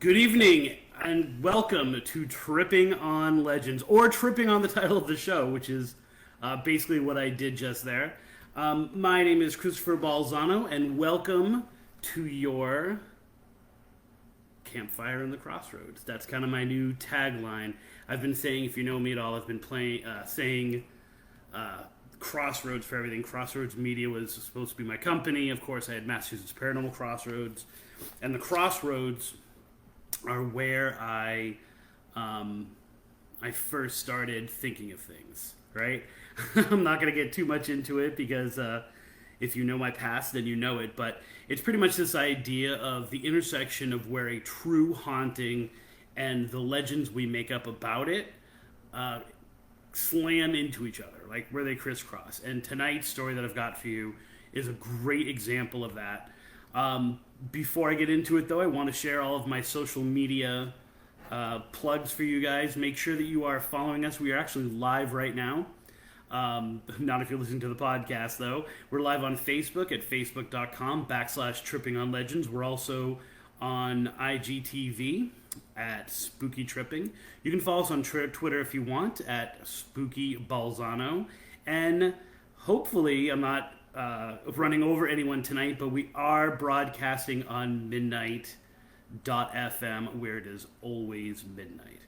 Good evening and welcome to Tripping on Legends, or tripping on the title of the show, which is basically what I did just there. My name is Christopher Balzano, and welcome to your Campfire in the Crossroads. That's kind of my new tagline. I've been saying, if you know me at all, I've been saying Crossroads for everything. Crossroads Media was supposed to be my company. Of course, I had Massachusetts Paranormal Crossroads, and the Crossroads are where I first started thinking of things, right? I'm not going to get too much into it because if you know my past, then you know it. But it's pretty much this idea of the intersection of where a true haunting and the legends we make up about it slam into each other, like where they crisscross. And tonight's story that I've got for you is a great example of that. Before I get into it, though, I want to share all of my social media plugs for you guys. Make sure that you are following us. We are actually live right now. Not if you're listening to the podcast, though. We're live on Facebook at facebook.com/trippingonlegends. We're also on IGTV at Spooky Tripping. You can follow us on Twitter if you want at Spooky Balzano. And hopefully, I'm not running over anyone tonight, but we are broadcasting on midnight.fm, where it is always midnight.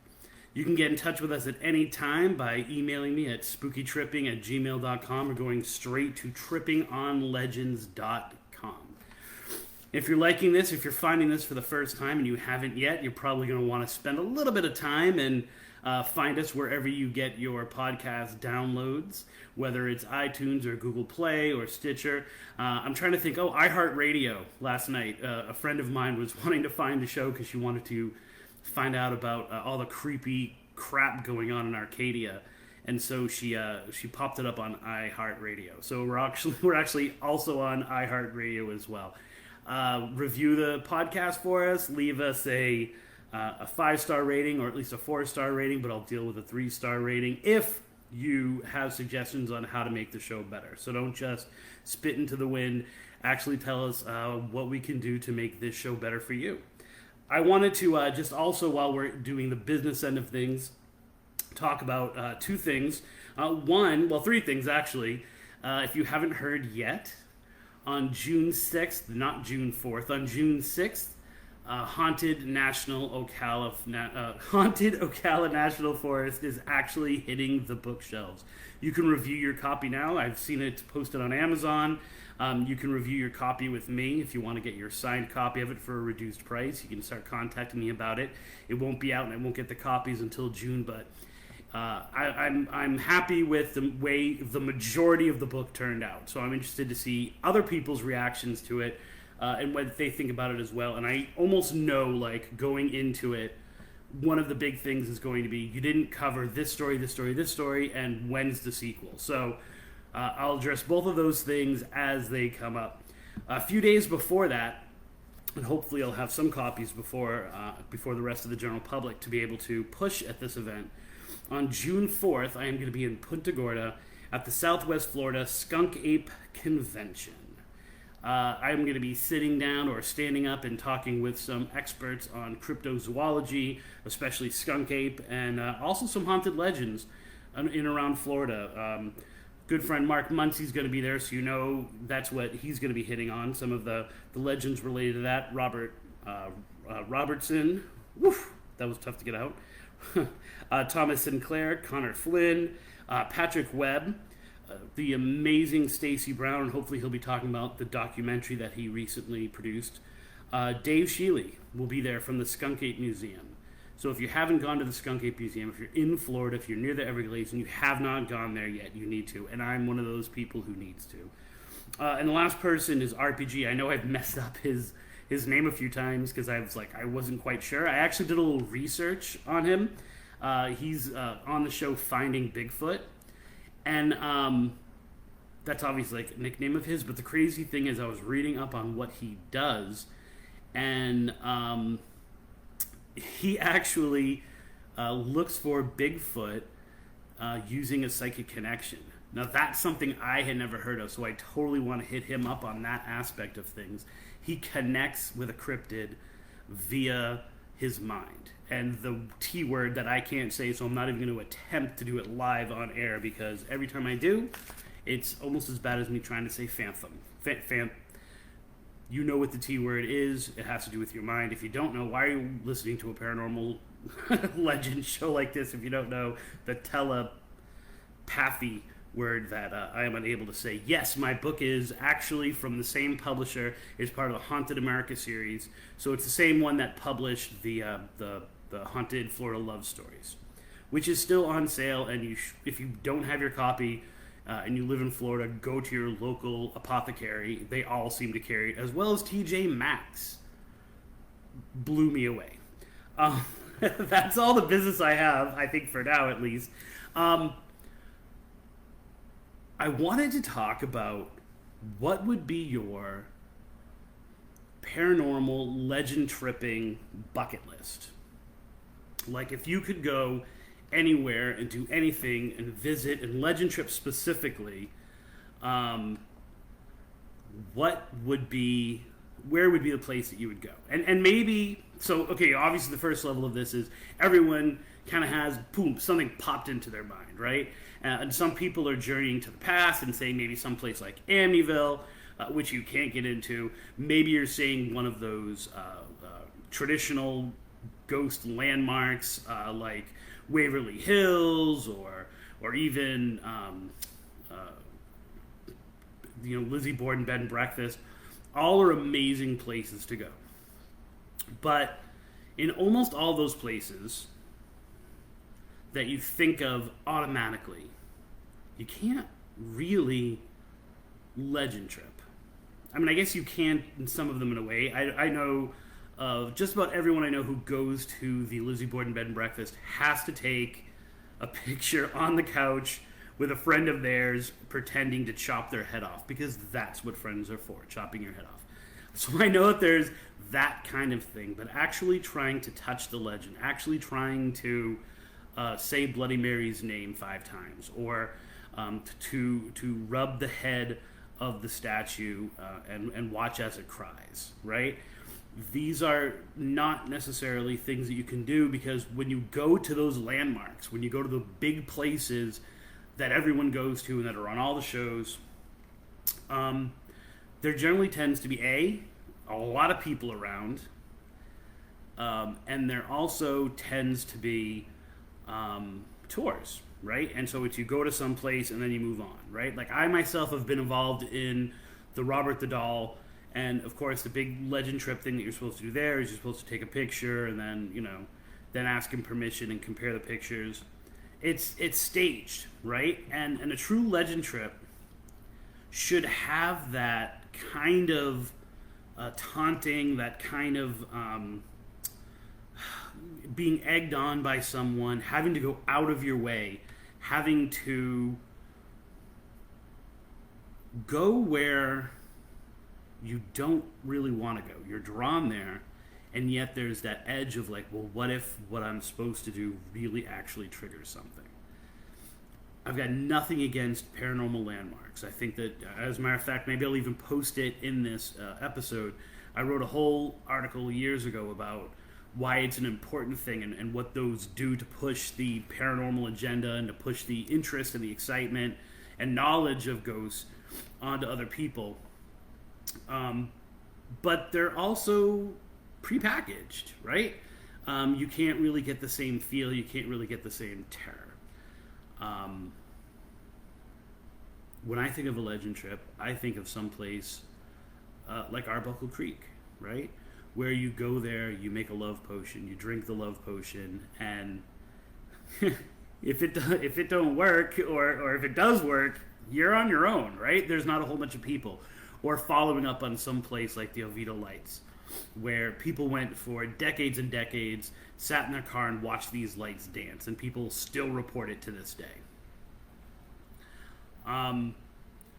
You can get in touch with us at any time by emailing me at spookytripping@gmail.com or going straight to trippingonlegends.com. If you're liking this, if you're finding this for the first time and you haven't yet, you're probably going to want to spend a little bit of time and find us wherever you get your podcast downloads, whether it's iTunes or Google Play or Stitcher. I'm trying to think, iHeartRadio last night. A friend of mine was wanting to find the show because she wanted to find out about all the creepy crap going on in Arcadia. And so she popped it up on iHeartRadio. So we're actually also on iHeartRadio as well. Review the podcast for us. Leave us a 5-star rating, or at least a 4-star rating, but I'll deal with a 3-star rating if you have suggestions on how to make the show better. So don't just spit into the wind. Actually tell us what we can do to make this show better for you. I wanted to just also, while we're doing the business end of things, talk about two things. Three things actually. If you haven't heard yet, on June 6th, not June 4th, on June 6th, Haunted Ocala National Forest is actually hitting the bookshelves. You can review your copy now. I've seen it posted on Amazon. You can review your copy with me if you want to get your signed copy of it for a reduced price. You can start contacting me about it. It won't be out, and I won't get the copies until June, but I'm happy with the way the majority of the book turned out. So I'm interested to see other people's reactions to it. And what they think about it as well. And I almost know, like, going into it, one of the big things is going to be, you didn't cover this story, and when's the sequel? So I'll address both of those things as they come up. A few days before that, and hopefully I'll have some copies before the rest of the general public to be able to push at this event. On June 4th, I am going to be in Punta Gorda at the Southwest Florida Skunk Ape Convention. I'm going to be sitting down or standing up and talking with some experts on cryptozoology, especially skunk ape, and also some haunted legends in and around Florida. Good friend Mark Muncie's going to be there, so you know that's what he's going to be hitting on, some of the legends related to that. Robert Robertson, woof, that was tough to get out. Thomas Sinclair, Connor Flynn, Patrick Webb, the amazing Stacey Brown, and hopefully he'll be talking about the documentary that he recently produced. Dave Shealy will be there from the Skunk Ape Museum. So if you haven't gone to the Skunk Ape Museum, if you're in Florida, if you're near the Everglades, and you have not gone there yet, you need to. And I'm one of those people who needs to. And the last person is RPG. I know I've messed up his name a few times because I wasn't quite sure. I actually did a little research on him. He's on the show Finding Bigfoot. And that's obviously like a nickname of his, but the crazy thing is I was reading up on what he does, and he actually looks for Bigfoot using a psychic connection. Now that's something I had never heard of, so I totally want to hit him up on that aspect of things. He connects with a cryptid via his mind. And the T word that I can't say, so I'm not even going to attempt to do it live on air, because every time I do, it's almost as bad as me trying to say phantom. You know what the T word is. It has to do with your mind. If you don't know, why are you listening to a paranormal legend show like this if you don't know the telepathy word that I am unable to say? Yes, my book is actually from the same publisher. It's part of the Haunted America series. So it's the same one that published the Haunted Florida Love Stories, which is still on sale. And if you don't have your copy and you live in Florida, go to your local apothecary. They all seem to carry it, as well as TJ Maxx. Blew me away. That's all the business I have, I think, for now at least. I wanted to talk about what would be your paranormal legend tripping bucket list. Like, if you could go anywhere and do anything and visit and legend trip specifically, where would be the place that you would go? And maybe, so, okay, obviously the first level of this is everyone kind of has, boom, something popped into their mind, right? And some people are journeying to the past and saying maybe someplace like Amityville, which you can't get into. Maybe you're saying one of those traditional ghost landmarks like Waverly Hills or even Lizzie Borden Bed and Breakfast. All are amazing places to go. But in almost all those places that you think of automatically, you can't really legend trip. I mean, I guess you can in some of them in a way. I know of just about everyone I know who goes to the Lizzie Borden Bed and Breakfast has to take a picture on the couch with a friend of theirs pretending to chop their head off, because that's what friends are for, chopping your head off. So I know that there's that kind of thing, but actually trying to touch the legend, actually trying to say Bloody Mary's name 5 times, or to rub the head of the statue and watch as it cries, right? These are not necessarily things that you can do, because when you go to those landmarks, when you go to the big places that everyone goes to and that are on all the shows, there generally tends to be a lot of people around, and there also tends to be tours, right? And so it's you go to some place and then you move on, right? Like, I myself have been involved in the Robert the Doll, and of course the big legend trip thing that you're supposed to do there is you're supposed to take a picture and then then ask him permission and compare the pictures. It's staged, right? And a true legend trip should have that kind of taunting, that kind of being egged on by someone, having to go out of your way, having to go where you don't really want to go. You're drawn there, and yet there's that edge of like, well, what if what I'm supposed to do really actually triggers something? I've got nothing against paranormal landmarks. I think that, as a matter of fact, maybe I'll even post it in this episode. I wrote a whole article years ago about why it's an important thing and what those do to push the paranormal agenda and to push the interest and the excitement and knowledge of ghosts onto other people. But they're also prepackaged, right? You can't really get the same feel. You can't really get the same terror. When I think of a legend trip, I think of someplace like Arbuckle Creek, right? Where you go there, you make a love potion, you drink the love potion, and if it don't work, or if it does work, you're on your own, right? There's not a whole bunch of people. Or following up on some place like the Oviedo Lights, where people went for decades and decades, sat in their car and watched these lights dance, and people still report it to this day.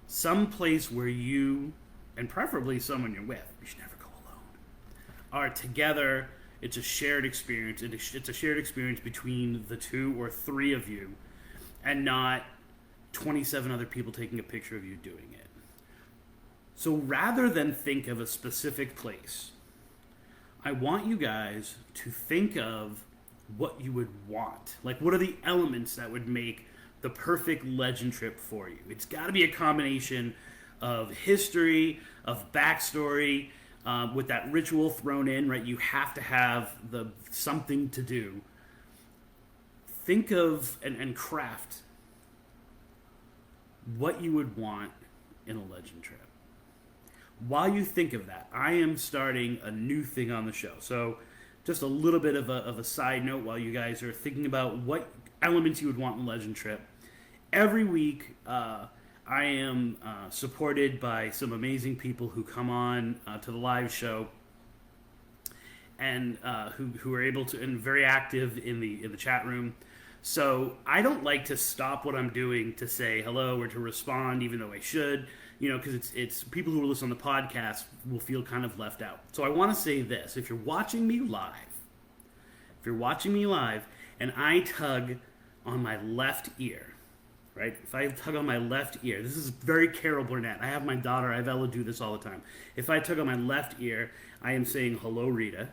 Some place where you, and preferably someone you're with, you should never go alone, are together. It's a shared experience. It's a shared experience between the 2 or 3 of you, and not 27 other people taking a picture of you doing it. So rather than think of a specific place, I want you guys to think of what you would want. Like, what are the elements that would make the perfect legend trip for you? It's got to be a combination of history, of backstory, with that ritual thrown in, right? You have to have something to do. Think of and craft what you would want in a legend trip. While you think of that, I am starting a new thing on the show. So just a little bit of a side note while you guys are thinking about what elements you would want in a legend trip. Every week, I am supported by some amazing people who come on to the live show and who are able to, and very active in the chat room. So I don't like to stop what I'm doing to say hello or to respond, even though I should, because it's people who will listen on the podcast will feel kind of left out. So I want to say this: if you're watching me live, and I tug on my left ear, right? If I tug on my left ear, this is very Carol Burnett. I have my daughter, I have Ella do this all the time. If I tug on my left ear, I am saying hello, Rita.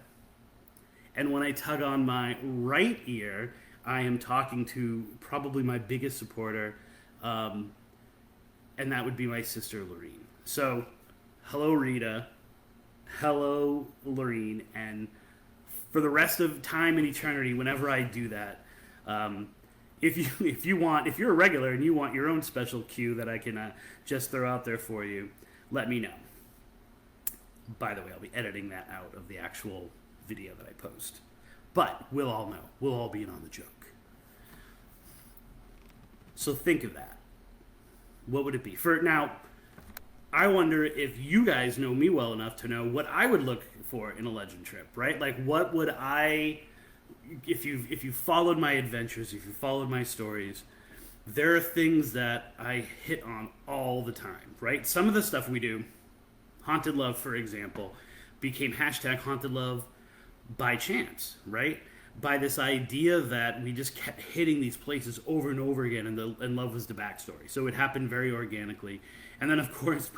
And when I tug on my right ear, I am talking to probably my biggest supporter, and that would be my sister, Lorene. So, hello, Rita. Hello, Lorene. And for the rest of time and eternity, whenever I do that, if you're a regular and you want your own special cue that I can just throw out there for you, let me know. By the way, I'll be editing that out of the actual video that I post. But we'll all know. We'll all be in on the joke. So think of that. What would it be? Now, I wonder if you guys know me well enough to know what I would look for in a legend trip, right? Like, what would I... If you followed my adventures, if you followed my stories, there are things that I hit on all the time, right? Some of the stuff we do, Haunted Love, for example, became #Haunted Love by chance, right? By this idea that we just kept hitting these places over and over again, and love was the backstory. So it happened very organically. And then, of course,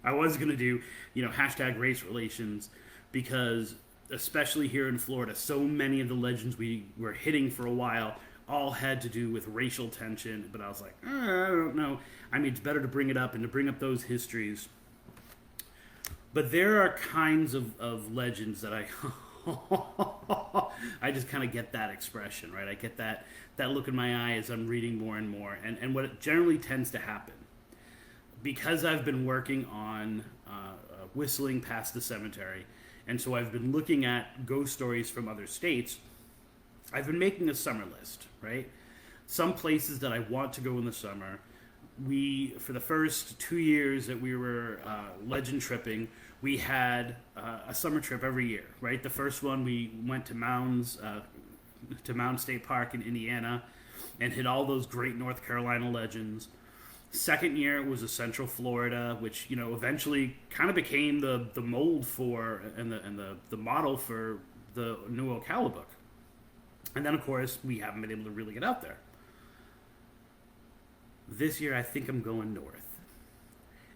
I was going to do, #race relations, because especially here in Florida, so many of the legends we were hitting for a while all had to do with racial tension. But I was like, I don't know. I mean, it's better to bring it up and to bring up those histories. But there are kinds of legends that I just kind of get that expression, right? I get that look in my eye as I'm reading more and more. And what generally tends to happen, because I've been working on Whistling Past the Cemetery, and so I've been looking at ghost stories from other states, I've been making a summer list, right? Some places that I want to go in the summer. For the first 2 years that we were legend tripping, we had a summer trip every year, right? The first one, we went to Mound State Park in Indiana and hit all those great North Carolina legends. Second year, it was a Central Florida, which, eventually kind of became the mold for and the model for the New Ocala book. And then, of course, we haven't been able to really get out there. This year, I think I'm going north.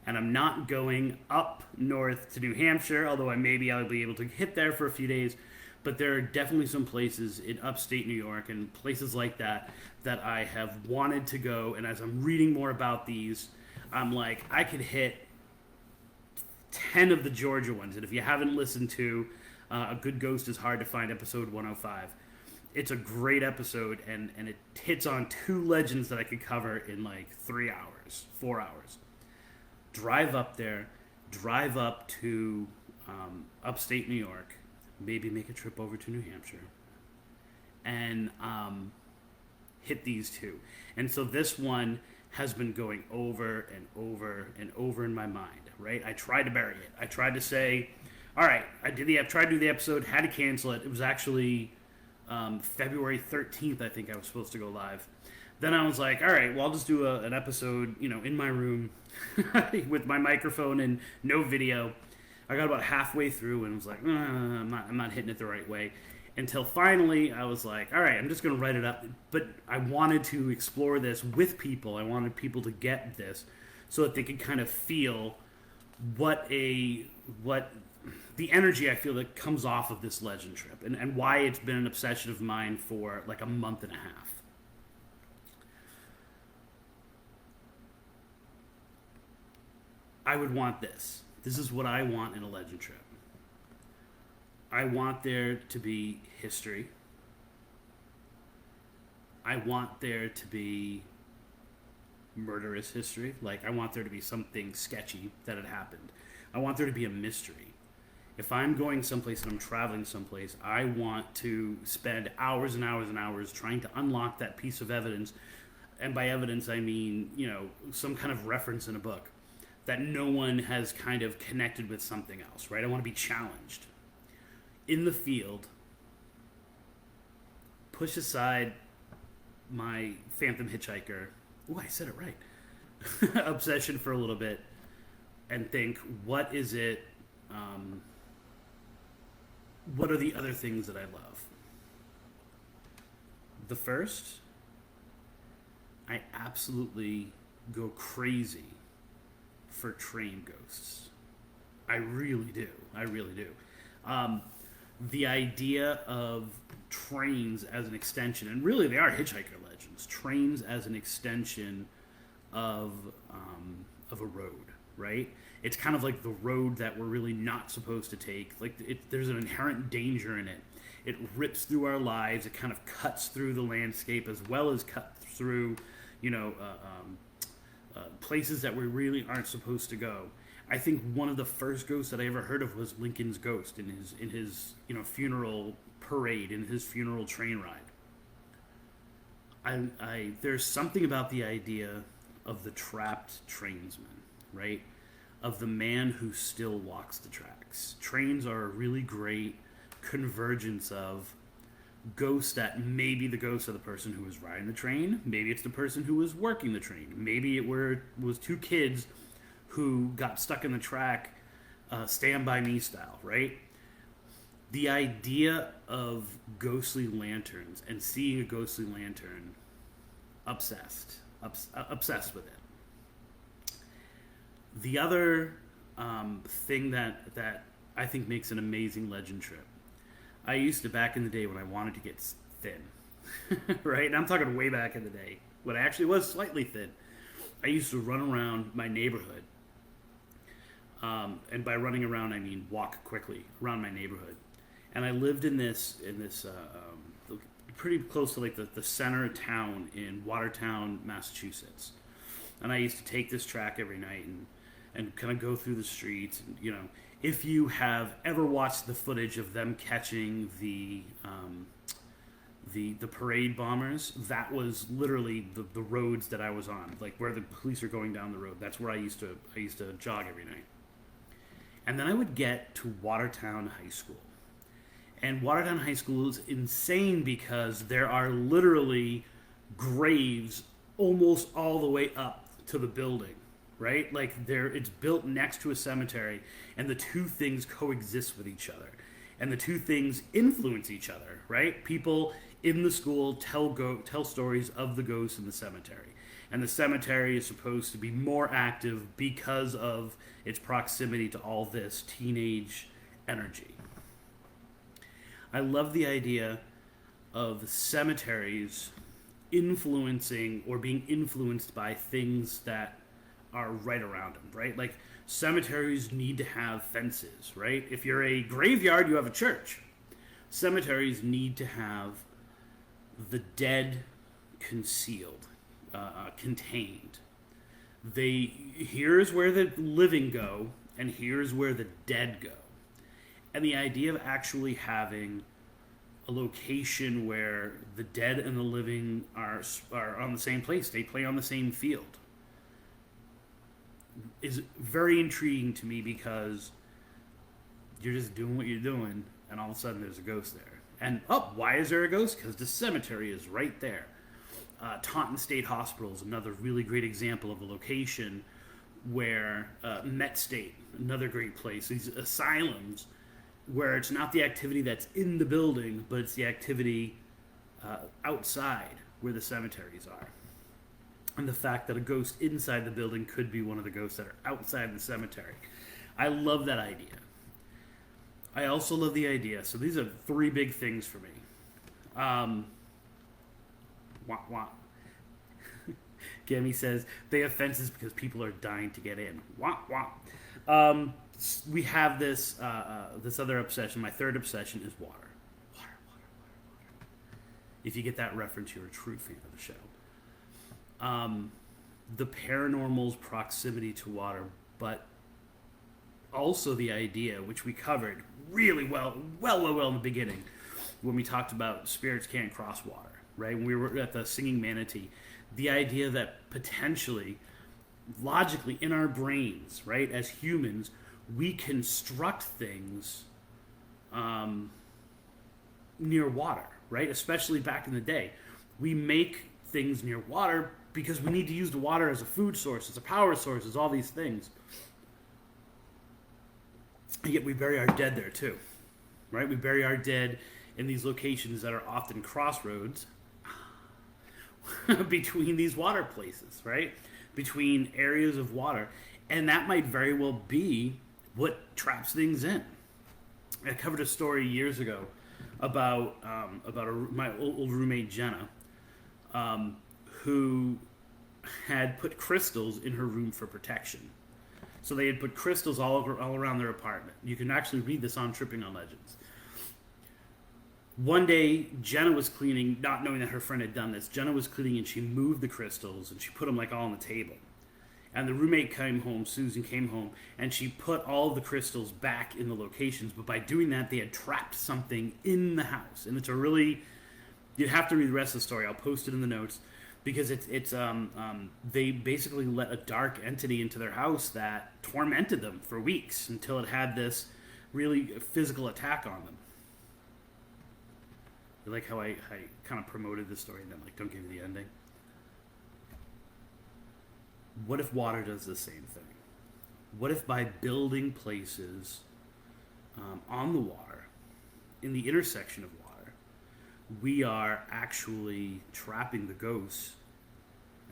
And I'm not going up north to New Hampshire, although I'll be able to hit there for a few days. But there are definitely some places in upstate New York and places like that I have wanted to go. And as I'm reading more about these, I'm like, I could hit 10 of the Georgia ones. And if you haven't listened to A Good Ghost is Hard to Find, episode 105, it's a great episode, and it hits on 2 legends that I could cover in like 3 hours, 4 hours. Drive up there, drive up to upstate New York, maybe make a trip over to New Hampshire, and hit these 2. And so this one has been going over and over and over in my mind, right? I tried to bury it. I tried to say, all right, I tried to do the episode, had to cancel it. It was actually February 13th, I think I was supposed to go live. Then I was like, all right, well, I'll just do an episode, in my room with my microphone and no video. I got about halfway through and was like, I'm not hitting it the right way. Until finally I was like, all right, I'm just going to write it up. But I wanted to explore this with people. I wanted people to get this so that they could kind of feel what the energy I feel that comes off of this legend trip, and why it's been an obsession of mine for like a month and a half. I would want this. This is what I want in a legend trip. I want there to be history. I want there to be murderous history. Like, I want there to be something sketchy that had happened. I want there to be a mystery. If I'm going someplace and I'm traveling someplace, I want to spend hours and hours and hours trying to unlock that piece of evidence. And by evidence, I mean, some kind of reference in a book that no one has kind of connected with something else, right? I want to be challenged. In the field, push aside my Phantom Hitchhiker, ooh, I said it right, obsession for a little bit, and think, what is it, what are the other things that I love? The first, I absolutely go crazy for train ghosts. I really do. The idea of trains as an extension, and really they are hitchhiker legends, trains as an extension of a road, right? It's kind of like the road that we're really not supposed to take. Like, there's an inherent danger in it. It rips through our lives. It kind of cuts through the landscape, as well as cut through, places that we really aren't supposed to go. I think one of the first ghosts that I ever heard of was Lincoln's ghost in his funeral parade, in his funeral train ride. There's something about the idea of the trapped trainsman, right? Of the man who still walks the tracks. Trains are a really great convergence of ghosts that may be the ghost of the person who was riding the train. Maybe it's the person who was working the train. Maybe it was two kids who got stuck in the track, Stand By Me style, right? The idea of ghostly lanterns and seeing a ghostly lantern, obsessed with it. The other thing that I think makes an amazing legend trip, I used to, back in the day when I wanted to get thin, right? And I'm talking way back in the day, when I actually was slightly thin. I used to run around my neighborhood. And by running around, I mean walk quickly around my neighborhood. And I lived in this pretty close to like the center of town in Watertown, Massachusetts. And I used to take this track every night and kind of go through the streets. And, if you have ever watched the footage of them catching the parade bombers, that was literally the roads that I was on, like where the police are going down the road. That's where I used to jog every night. And then I would get to Watertown High School. And Watertown High School is insane because there are literally graves almost all the way up to the building, right? Like, it's built next to a cemetery, and the two things coexist with each other. And the two things influence each other, right? People in the school tell stories of the ghosts in the cemetery. And the cemetery is supposed to be more active because of its proximity to all this teenage energy. I love the idea of cemeteries influencing or being influenced by things that are right around them, right? Like, cemeteries need to have fences, right? If you're a graveyard, you have a church. Cemeteries need to have the dead concealed, contained. Here's where the living go, and here's where the dead go. And the idea of actually having a location where the dead and the living are on the same place, they play on the same field, is very intriguing to me, because you're just doing what you're doing, and all of a sudden there's a ghost there. And, why is there a ghost? Because the cemetery is right there. Taunton State Hospital is another really great example of a location where Met State, another great place, these asylums, where it's not the activity that's in the building, but it's the activity outside where the cemeteries are. And the fact that a ghost inside the building could be one of the ghosts that are outside the cemetery. I love that idea. I also love the idea. So these are three big things for me. Wah, wah. Gammy says they have fences because people are dying to get in. Wah, wah. We have this this other obsession. My third obsession is water. Water, water, water, water. If you get that reference, you're a true fan of the show. The paranormal's proximity to water, but also the idea, which we covered really well in the beginning, when we talked about spirits can't cross water, right? When we were at the Singing Manatee, the idea that potentially, logically, in our brains, right, as humans, we construct things near water, right? Especially back in the day. We make things near water because we need to use the water as a food source, as a power source, as all these things. And yet we bury our dead there too, right? We bury our dead in these locations that are often crossroads between these water places, right? Between areas of water. And that might very well be what traps things in. I covered a story years ago about my old roommate Jenna, who had put crystals in her room for protection. So they had put crystals all around their apartment. You can actually read this on Tripping on Legends. One day, Jenna was cleaning, not knowing that her friend had done this. Jenna was cleaning and she moved the crystals and she put them like all on the table. And the roommate came home, Susan came home, and she put all the crystals back in the locations. But by doing that, they had trapped something in the house. And it's a really, you'd have to read the rest of the story. I'll post it in the notes. Because they basically let a dark entity into their house that tormented them for weeks until it had this really physical attack on them. You like how I kind of promoted this story and then don't give you the ending? What if water does the same thing? What if by building places on the water, in the intersection of water, we are actually trapping the ghosts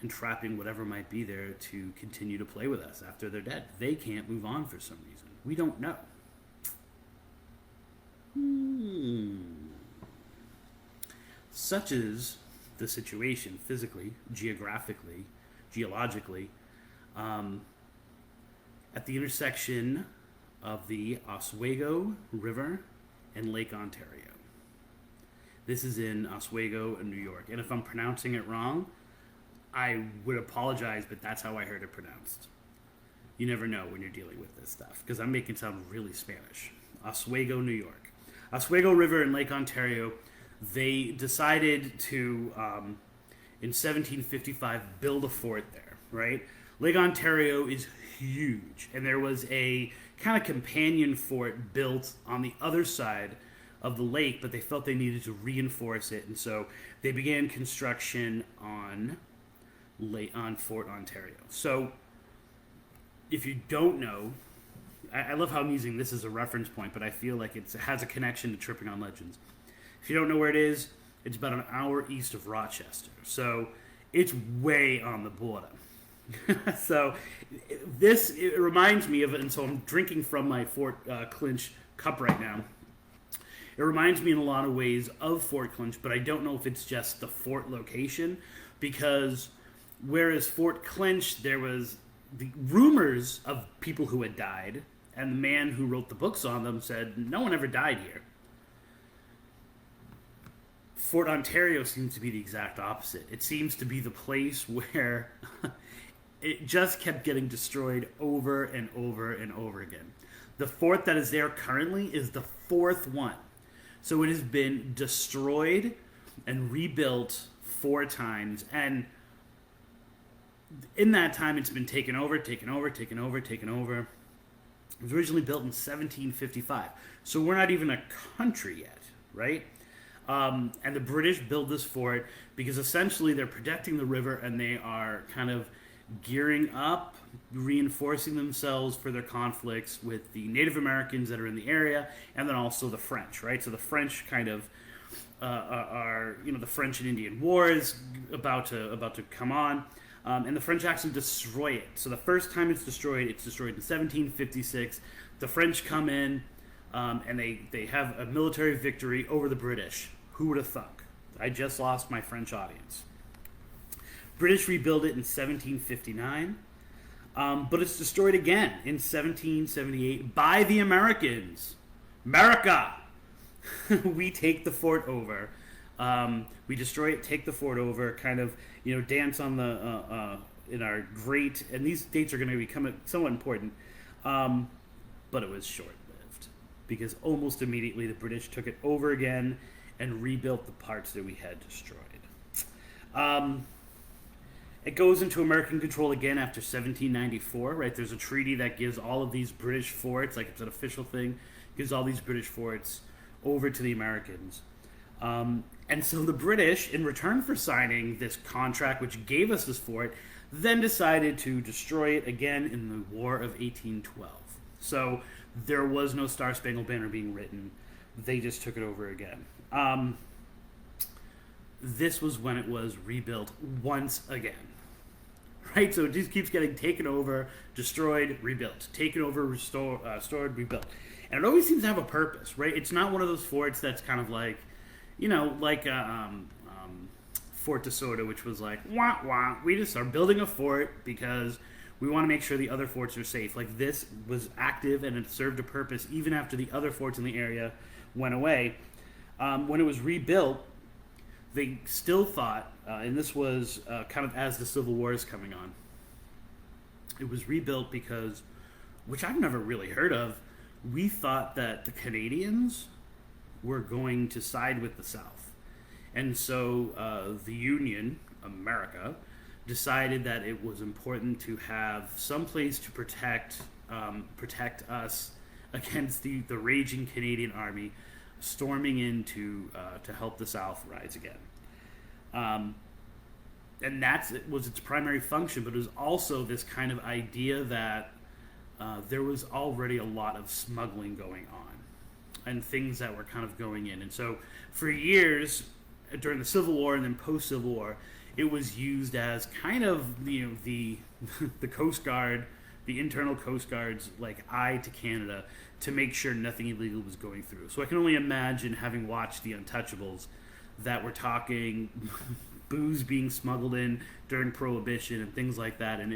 and trapping whatever might be there to continue to play with us after they're dead. They can't move on for some reason. We don't know. Such is the situation physically, geographically, geologically, at the intersection of the Oswego River and Lake Ontario. This is in Oswego, New York. And if I'm pronouncing it wrong, I would apologize, but that's how I heard it pronounced. You never know when you're dealing with this stuff, because I'm making it sound really Spanish. Oswego, New York. Oswego River and Lake Ontario, they decided to, in 1755, build a fort there, right? Lake Ontario is huge, and there was a kind of companion fort built on the other side of the lake, but they felt they needed to reinforce it, and so they began construction on Fort Ontario. So, if you don't know, I love how I'm using this as a reference point, but I feel like it has a connection to Tripping on Legends. If you don't know where it is, it's about an hour east of Rochester, so it's way on the border. So, it reminds me of, and so I'm drinking from my Fort Clinch cup right now. It reminds me in a lot of ways of Fort Clinch, but I don't know if it's just the fort location, because whereas Fort Clinch, there was the rumors of people who had died, and the man who wrote the books on them said, no one ever died here. Fort Ontario seems to be the exact opposite. It seems to be the place where it just kept getting destroyed over and over and over again. The fort that is there currently is the fourth one. So it has been destroyed and rebuilt 4 times. And in that time, it's been taken over. It was originally built in 1755. So we're not even a country yet, right? And the British built this fort because essentially they're protecting the river and they are kind of gearing up, reinforcing themselves for their conflicts with the Native Americans that are in the area, and then also the French, right? So the French kind of are, the French and Indian War is about to come on, and the French actually destroy it. So the first time it's destroyed in 1756. The French come in, and they have a military victory over the British. Who would have thunk? I just lost my French audience. British rebuild it in 1759, but it's destroyed again in 1778 by the Americans. America! We take the fort over. We destroy it, take the fort over, kind of, dance on the in our great, and these dates are going to become somewhat important, but it was short-lived because almost immediately the British took it over again and rebuilt the parts that we had destroyed. It goes into American control again after 1794, right? There's a treaty that gives all of these British forts, like it's an official thing, gives all these British forts over to the Americans. And so the British, in return for signing this contract, which gave us this fort, then decided to destroy it again in the War of 1812. So there was no Star Spangled Banner being written. They just took it over again. This was when it was rebuilt once again. Right? So it just keeps getting taken over, destroyed, rebuilt. Taken over, restored, rebuilt. And it always seems to have a purpose, right? It's not one of those forts that's kind of like, Fort DeSoto, which was like, wah, wah, we just are building a fort because we want to make sure the other forts are safe. Like, this was active and it served a purpose even after the other forts in the area went away. When it was rebuilt, they still thought, and this was kind of as the Civil War is coming on, it was rebuilt because, which I've never really heard of, we thought that the Canadians were going to side with the South. And so the Union, America, decided that it was important to have some place to protect us against the raging Canadian army storming in to help the South rise again. And was its primary function, but it was also this kind of idea that there was already a lot of smuggling going on and things that were kind of going in. And so for years, during the Civil War and then post-Civil War, it was used as kind of, the Coast Guard, the internal Coast Guard's like eye to Canada to make sure nothing illegal was going through. So I can only imagine, having watched The Untouchables, that we're talking booze being smuggled in during Prohibition and things like that, and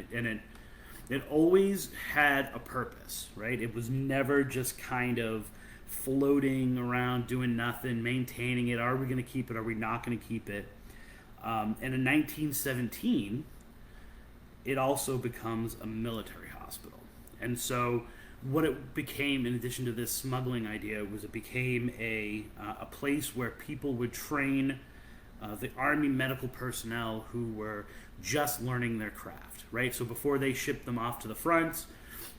it always had a purpose, right? It was never just kind of floating around doing nothing, maintaining it. Are we going to keep it? Are we not going to keep it? And in 1917, it also becomes a military hospital. And so what it became, in addition to this smuggling idea, was it became a place where people would train the Army medical personnel who were just learning their craft, right? So before they shipped them off to the front,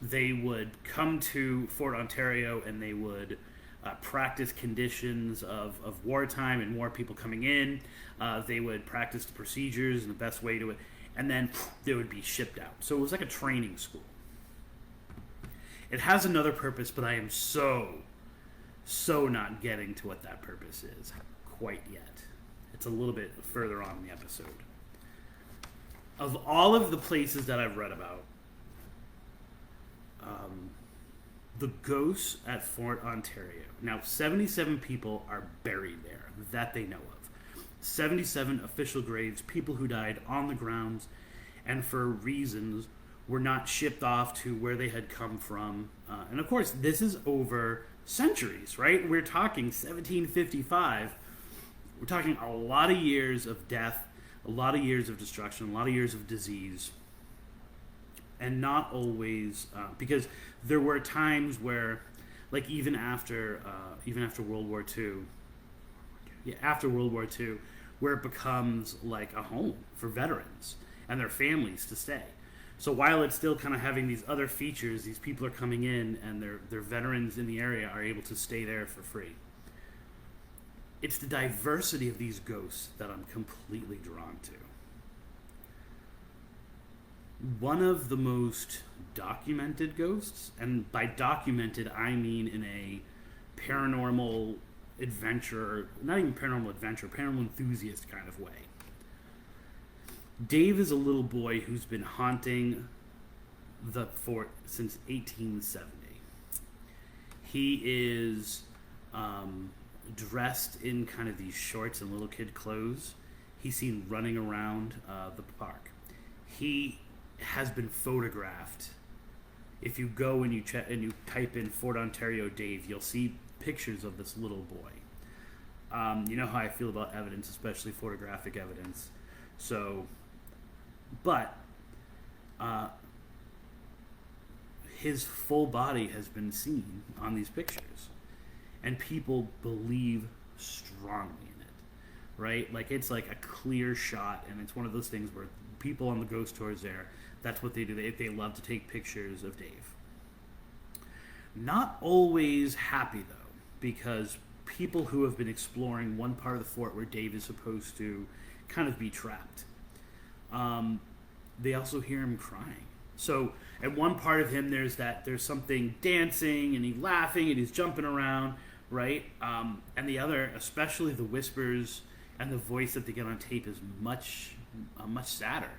they would come to Fort Ontario and they would practice conditions of wartime and more people coming in. They would practice the procedures and the best way to it, and then they would be shipped out. So it was like a training school. It has another purpose, but I am so not getting to what that purpose is quite yet. It's a little bit further on in the episode. Of all of the places that I've read about, the ghosts at Fort Ontario. Now, 77 people are buried there that they know of. 77 official graves, people who died on the grounds and for reasons were not shipped off to where they had come from. And of course, this is over centuries, right? We're talking 1755. We're talking a lot of years of death, a lot of years of destruction, a lot of years of disease. And not always, because there were times where, like even after World War II, where it becomes like a home for veterans and their families to stay. So while it's still kind of having these other features, these people are coming in and they're veterans in the area are able to stay there for free. It's the diversity of these ghosts that I'm completely drawn to. One of the most documented ghosts, and by documented I mean in a paranormal adventure, not even paranormal adventure, paranormal enthusiast kind of way. Dave is a little boy who's been haunting the fort since 1870. He is dressed in kind of these shorts and little kid clothes. He's seen running around the park. He has been photographed. If you go and you check and you type in Fort Ontario Dave, you'll see pictures of this little boy. You know how I feel about evidence, especially photographic evidence. So, but his full body has been seen on these pictures, and people believe strongly in it, right? Like, it's like a clear shot, and it's one of those things where people on the ghost tours there, that's what they do. They love to take pictures of Dave. Not always happy, though, because people who have been exploring one part of the fort where Dave is supposed to kind of be trapped, they also hear him crying. So at one part of him, there's something dancing, and he's laughing, and he's jumping around, right? And the other, especially the whispers and the voice that they get on tape, is much sadder.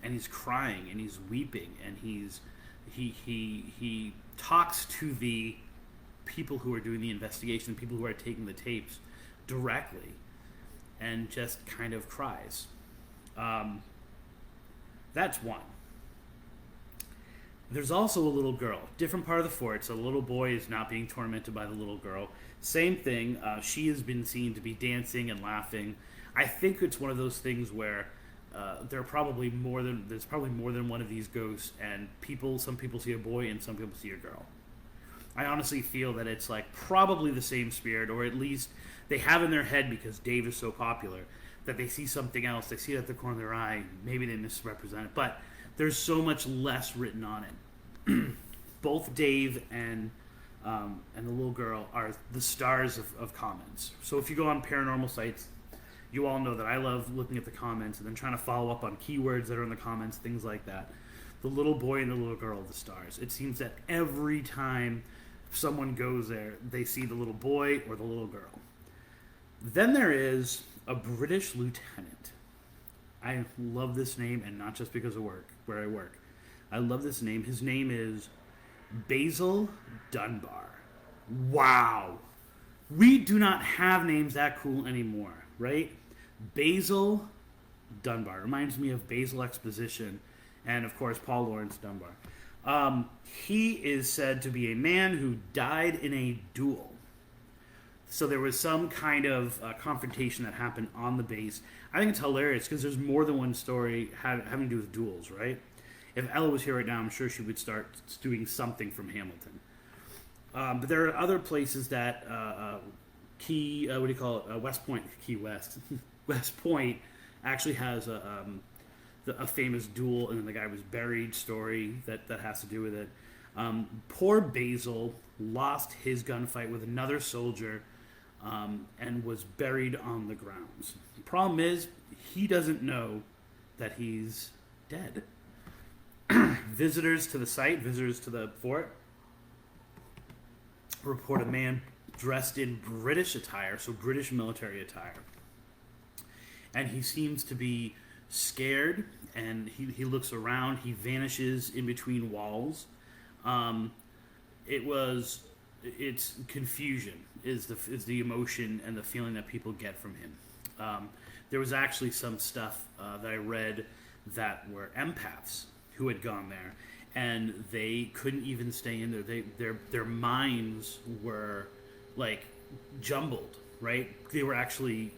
And he's crying, and he's weeping, and he talks to the people who are doing the investigation, people who are taking the tapes directly, and just kind of cries. That's one. There's also a little girl, different part of the fort. So the little boy is not being tormented by the little girl. Same thing. She has been seen to be dancing and laughing. I think it's one of those things where there's probably more than one of these ghosts, and some people see a boy and some people see a girl. I honestly feel that it's like probably the same spirit, or at least they have in their head, because Dave is so popular, that they see something else. They see it at the corner of their eye. Maybe they misrepresent it, but there's so much less written on it. Both Dave and the little girl are the stars of comments. So if you go on paranormal sites, you all know that I love looking at the comments and then trying to follow up on keywords that are in the comments, things like that. The little boy and the little girl are the stars. It seems that every time someone goes there, they see the little boy or the little girl. Then there is a British lieutenant. I love this name, and not just because of where I work. I love this name. His name is Basil Dunbar. Wow. We do not have names that cool anymore, right? Basil Dunbar. Reminds me of Basil Exposition and, of course, Paul Laurence Dunbar. He is said to be a man who died in a duel. So there was some kind of confrontation that happened on the base. I think it's hilarious because there's more than one story having to do with duels, right? If Ella was here right now, I'm sure she would start doing something from Hamilton. But there are other places that West Point, Key West. West Point actually has a famous duel, and then the guy was buried story that has to do with it. Poor Basil lost his gunfight with another soldier and was buried on the grounds. The problem is, he doesn't know that he's dead. Visitors to the site, visitors to the fort, report a man dressed in British attire, so British military attire. And he seems to be scared, and he looks around, he vanishes in between walls. It's confusion is the emotion and the feeling that people get from him. There was actually some stuff that I read that were empaths who had gone there, and they couldn't even stay in there. Their minds were like jumbled, right? They were actually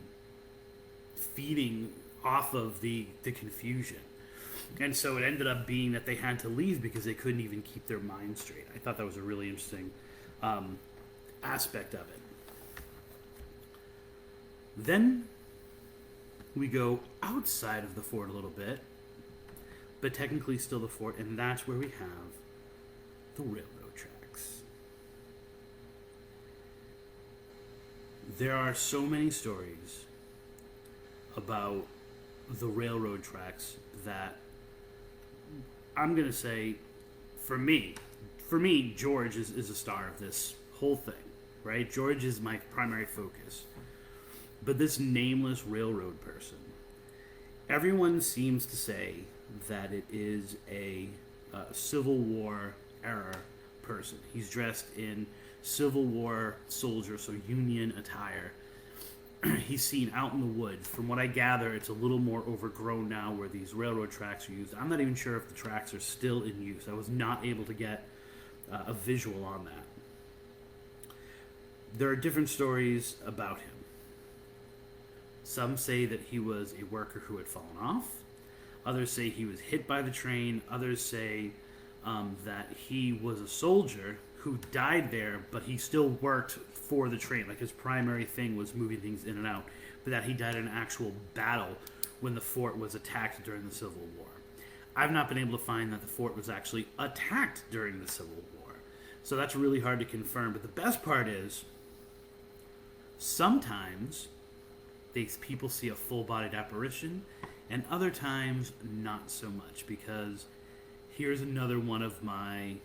feeding off of the confusion. And so it ended up being that they had to leave because they couldn't even keep their mind straight. I thought that was a really interesting aspect of it. Then we go outside of the fort a little bit, but technically still the fort, and that's where we have the railroad tracks. There are so many stories about the railroad tracks that I'm going to say, for me, George is a star of this whole thing, right? George is my primary focus. But this nameless railroad person, everyone seems to say that it is a Civil War era person. He's dressed in Civil War soldier, so Union attire. He's seen out in the woods. From what I gather, it's a little more overgrown now where these railroad tracks are used. I'm not even sure if the tracks are still in use. I was not able to get a visual on that. There are different stories about him. Some say that he was a worker who had fallen off. Others say he was hit by the train. Others say that he was a soldier who died there, but he still worked for the train. Like his primary thing was moving things in and out. But that he died in an actual battle when the fort was attacked during the Civil War. I've not been able to find that the fort was actually attacked during the Civil War. So that's really hard to confirm. But the best part is, sometimes people see a full-bodied apparition, and other times not so much, because here's another one of my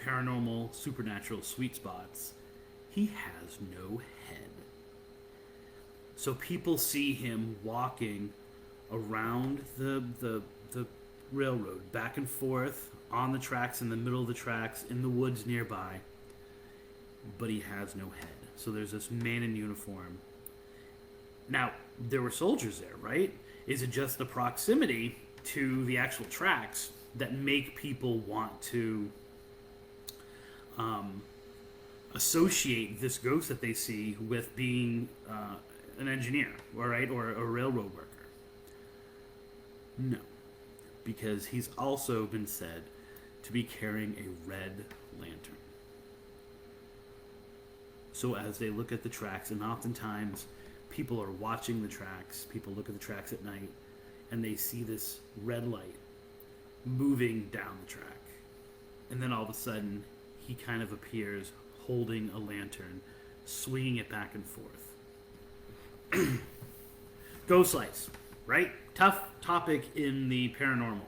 paranormal, supernatural sweet spots. He has no head. So people see him walking around the railroad, back and forth, on the tracks, in the middle of the tracks, in the woods nearby, but he has no head. So there's this man in uniform. Now, there were soldiers there, right? Is it just the proximity to the actual tracks that make people want to associate this ghost that they see with being an engineer, all right, or a railroad worker? No, because he's also been said to be carrying a red lantern. So as they look at the tracks, and oftentimes people are watching the tracks, people look at the tracks at night, and they see this red light moving down the track. And then all of a sudden, he kind of appears holding a lantern, swinging it back and forth. Ghost lights, right? Tough topic in the paranormal.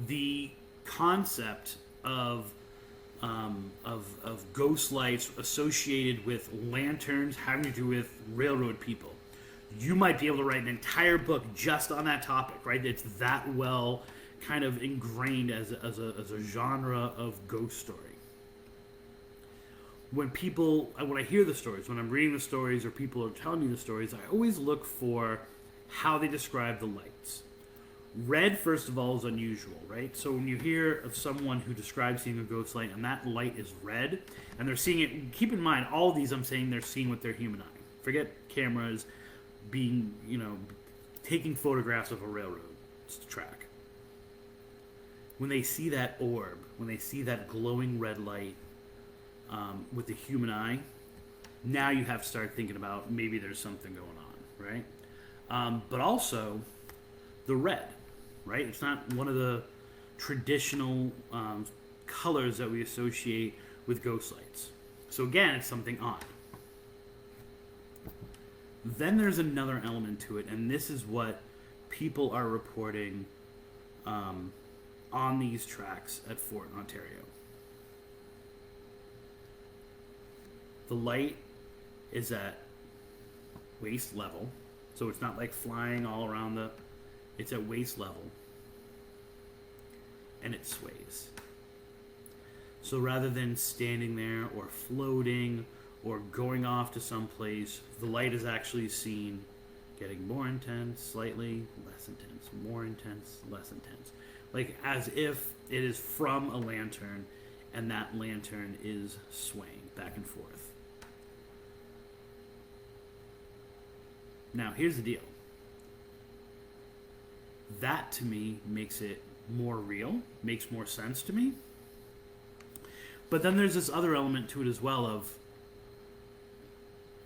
The concept of ghost lights associated with lanterns having to do with railroad people. You might be able to write an entire book just on that topic, right? It's that well kind of ingrained as a genre of ghost story. When I hear the stories, when I'm reading the stories or people are telling me the stories, I always look for how they describe the lights. Red, first of all, is unusual, right? So when you hear of someone who describes seeing a ghost light and that light is red, and they're seeing it, keep in mind, all of these I'm saying they're seeing with their human eye. Forget cameras being, taking photographs of a railroad track. When they see that orb, when they see that glowing red light with the human eye, now you have to start thinking about maybe there's something going on, right? But also the red, right? It's not one of the traditional colors that we associate with ghost lights. So again, it's something odd. Then there's another element to it, and this is what people are reporting on these tracks at Fort Ontario. The light is at waist level, so it's not like flying all around it's at waist level, and it sways. So rather than standing there or floating or going off to some place, the light is actually seen getting more intense, slightly less intense, more intense, less intense. Like as if it is from a lantern and that lantern is swaying back and forth. Now, here's the deal. That, to me, makes it more real, makes more sense to me. But then there's this other element to it as well of,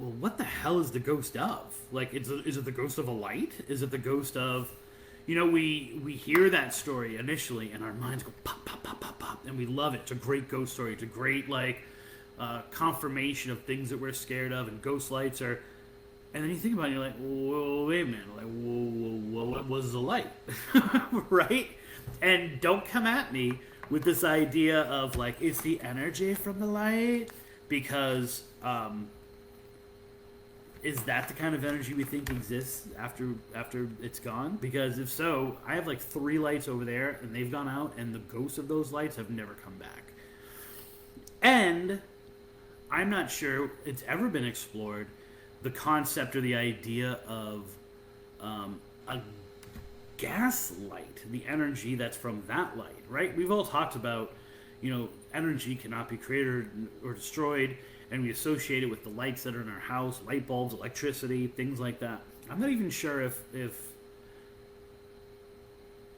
well, what the hell is the ghost of? Like, is it the ghost of a light? Is it the ghost of, we hear that story initially, and our minds go pop, pop, pop, pop, pop, and we love it. It's a great ghost story. It's a great, confirmation of things that we're scared of, and ghost lights are... And then you think about it, you're like, whoa, wait a minute. Like, whoa, what was the light? Right? And don't come at me with this idea of, it's the energy from the light? Because, is that the kind of energy we think exists after it's gone? Because if so, I have, 3 lights over there, and they've gone out, and the ghosts of those lights have never come back. And I'm not sure it's ever been explored, the concept or the idea of a gas light, the energy that's from that light, right? We've all talked about, energy cannot be created or destroyed, and we associate it with the lights that are in our house, light bulbs, electricity, things like that. I'm not even sure if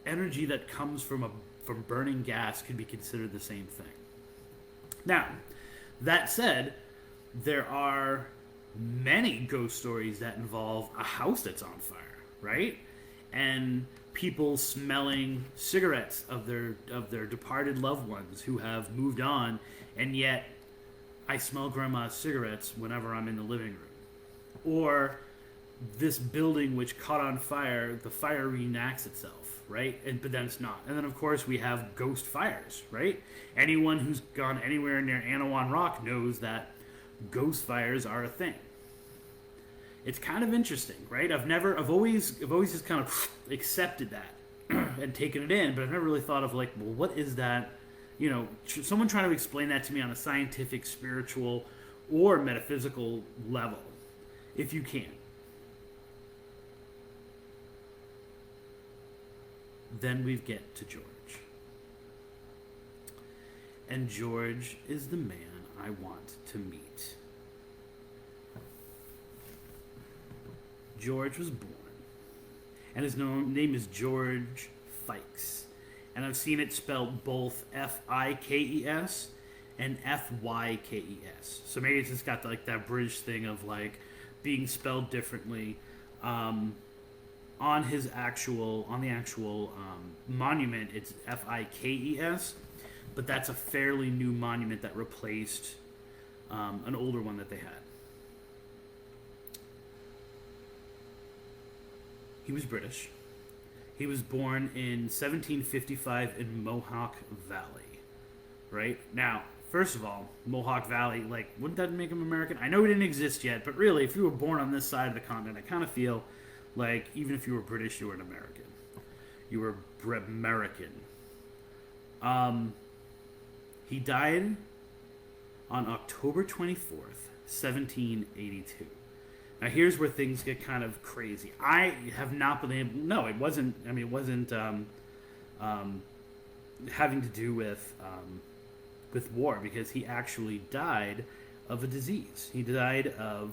energy that comes from burning gas could be considered the same thing. Now, that said, there are many ghost stories that involve a house that's on fire, right? And people smelling cigarettes of their departed loved ones who have moved on, and yet I smell grandma's cigarettes whenever I'm in the living room. Or this building which caught on fire, the fire reenacts itself, right? But then it's not. And then, of course, we have ghost fires, right? Anyone who's gone anywhere near Anawan Rock knows that ghost fires are a thing. It's kind of interesting, right? I've always just kind of accepted that and taken it in, but I've never really thought of well, what is that? Someone trying to explain that to me on a scientific, spiritual, or metaphysical level, if you can. Then we get to George. And George is the man I want to meet. George was born, and his name is George Fikes. And I've seen it spelled both Fikes and Fykes. So maybe it's just got that British thing of being spelled differently. On the actual monument, it's Fikes, but that's a fairly new monument that replaced an older one that they had. He was British. He was born in 1755 in Mohawk Valley, right? Now, first of all, Mohawk Valley, wouldn't that make him American? I know he didn't exist yet, but really, if you were born on this side of the continent, I kind of feel like even if you were British, you were an American. You were American. He died on October 24th, 1782. Now here's where things get kind of crazy. I have not been able. No, it wasn't. I mean, it wasn't having to do with war, because he actually died of a disease. He died of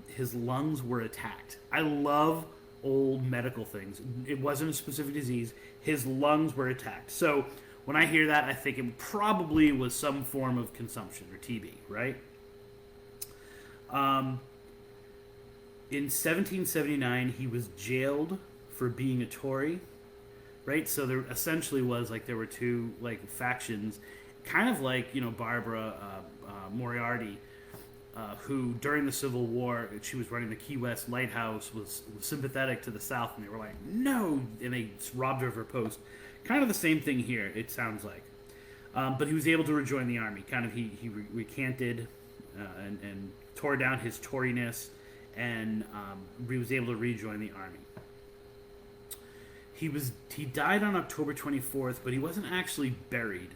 his lungs were attacked. I love old medical things. It wasn't a specific disease. His lungs were attacked. So when I hear that, I think it probably was some form of consumption or TB, right? In 1779, he was jailed for being a Tory, right? So there essentially was there were two factions, kind of Barbara Moriarty, who during the Civil War, she was running the Key West Lighthouse, was sympathetic to the South, and they were like, no, and they robbed her of her post. Kind of the same thing here, it sounds like. But he was able to rejoin the army. He recanted and tore down his Toriness, and he was able to rejoin the army. He died on October 24th, but he wasn't actually buried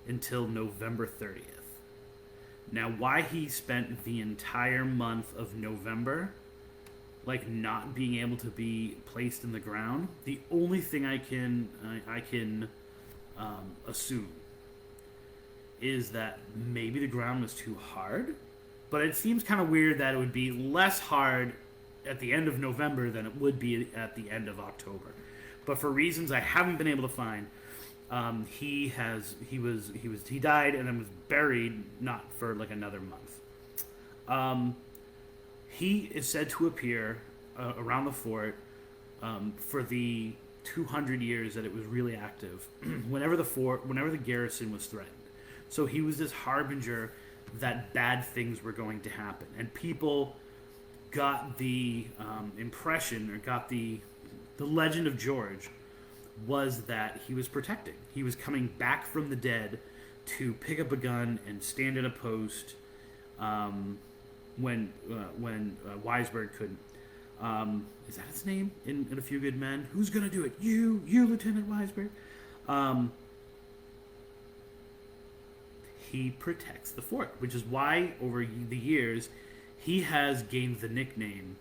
until November 30th. Now, why he spent the entire month of November not being able to be placed in the ground, the only thing I can assume is that maybe the ground was too hard. But it seems kind of weird that it would be less hard at the end of November than it would be at the end of October. But for reasons I haven't been able to find, he died and then was buried not for another month. He is said to appear around the fort for the 200 years that it was really active, whenever the garrison was threatened. So he was this harbinger that bad things were going to happen, and people got the impression, or got the legend of George was that he was protecting. He was coming back from the dead to pick up a gun and stand at a post when Weisberg couldn't. Is that his name in A Few Good Men? Who's gonna do it? You, Lieutenant Weisberg. he protects the fort, which is why over the years he has gained the nickname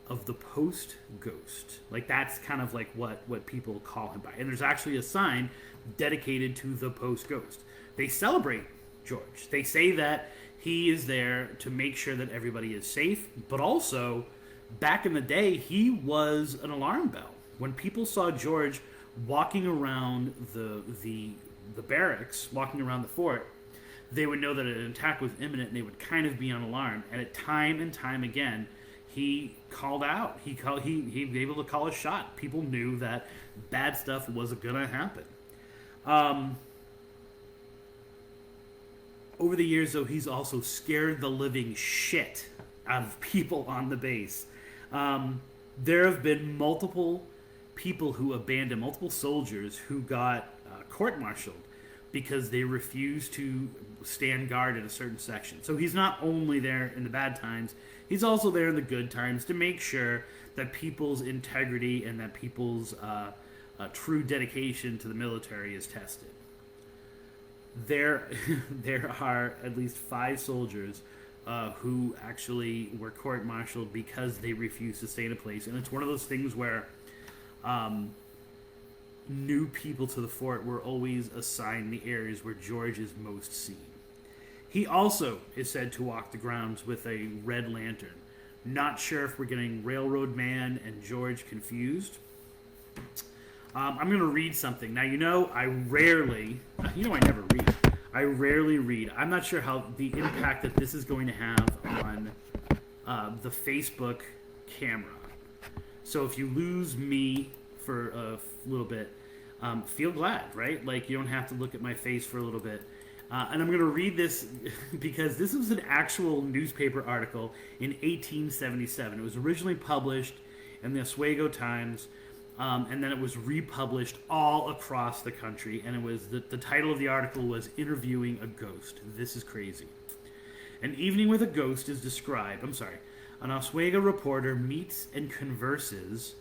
of the Post Ghost. Like, that's kind of like what people call him by. And there's actually a sign dedicated to the Post Ghost. They celebrate George. They say that he is there to make sure that everybody is safe, but also, back in the day, he was an alarm bell. When people saw George walking around the barracks, walking around the fort, they would know that an attack was imminent, and they would kind of be on alarm. And at time and time again, he called out. He was able to call a shot. People knew that bad stuff was going to happen. Over the years, though, he's also scared the living shit out of people on the base. There have been multiple people who abandoned, multiple soldiers who got court-martialed because they refused to stand guard in a certain section. So he's not only there in the bad times, he's also there in the good times to make sure that people's integrity and that people's true dedication to the military is tested. There are at least 5 soldiers who actually were court-martialed because they refused to stay in a place. And it's one of those things where new people to the fort were always assigned the areas where George is most seen. He also is said to walk the grounds with a red lantern. Not sure if we're getting Railroad Man and George confused. I'm going to read something. Now, I never read. I rarely read. I'm not sure how the impact that this is going to have on the Facebook camera. So if you lose me for a little bit, feel glad, right? Like, you don't have to look at my face for a little bit. And I'm going to read this because this was an actual newspaper article in 1877. It was originally published in the Oswego Times, and then it was republished all across the country. And it was the title of the article was "Interviewing a Ghost." This is crazy. An evening with a ghost is described. An Oswego reporter meets and converses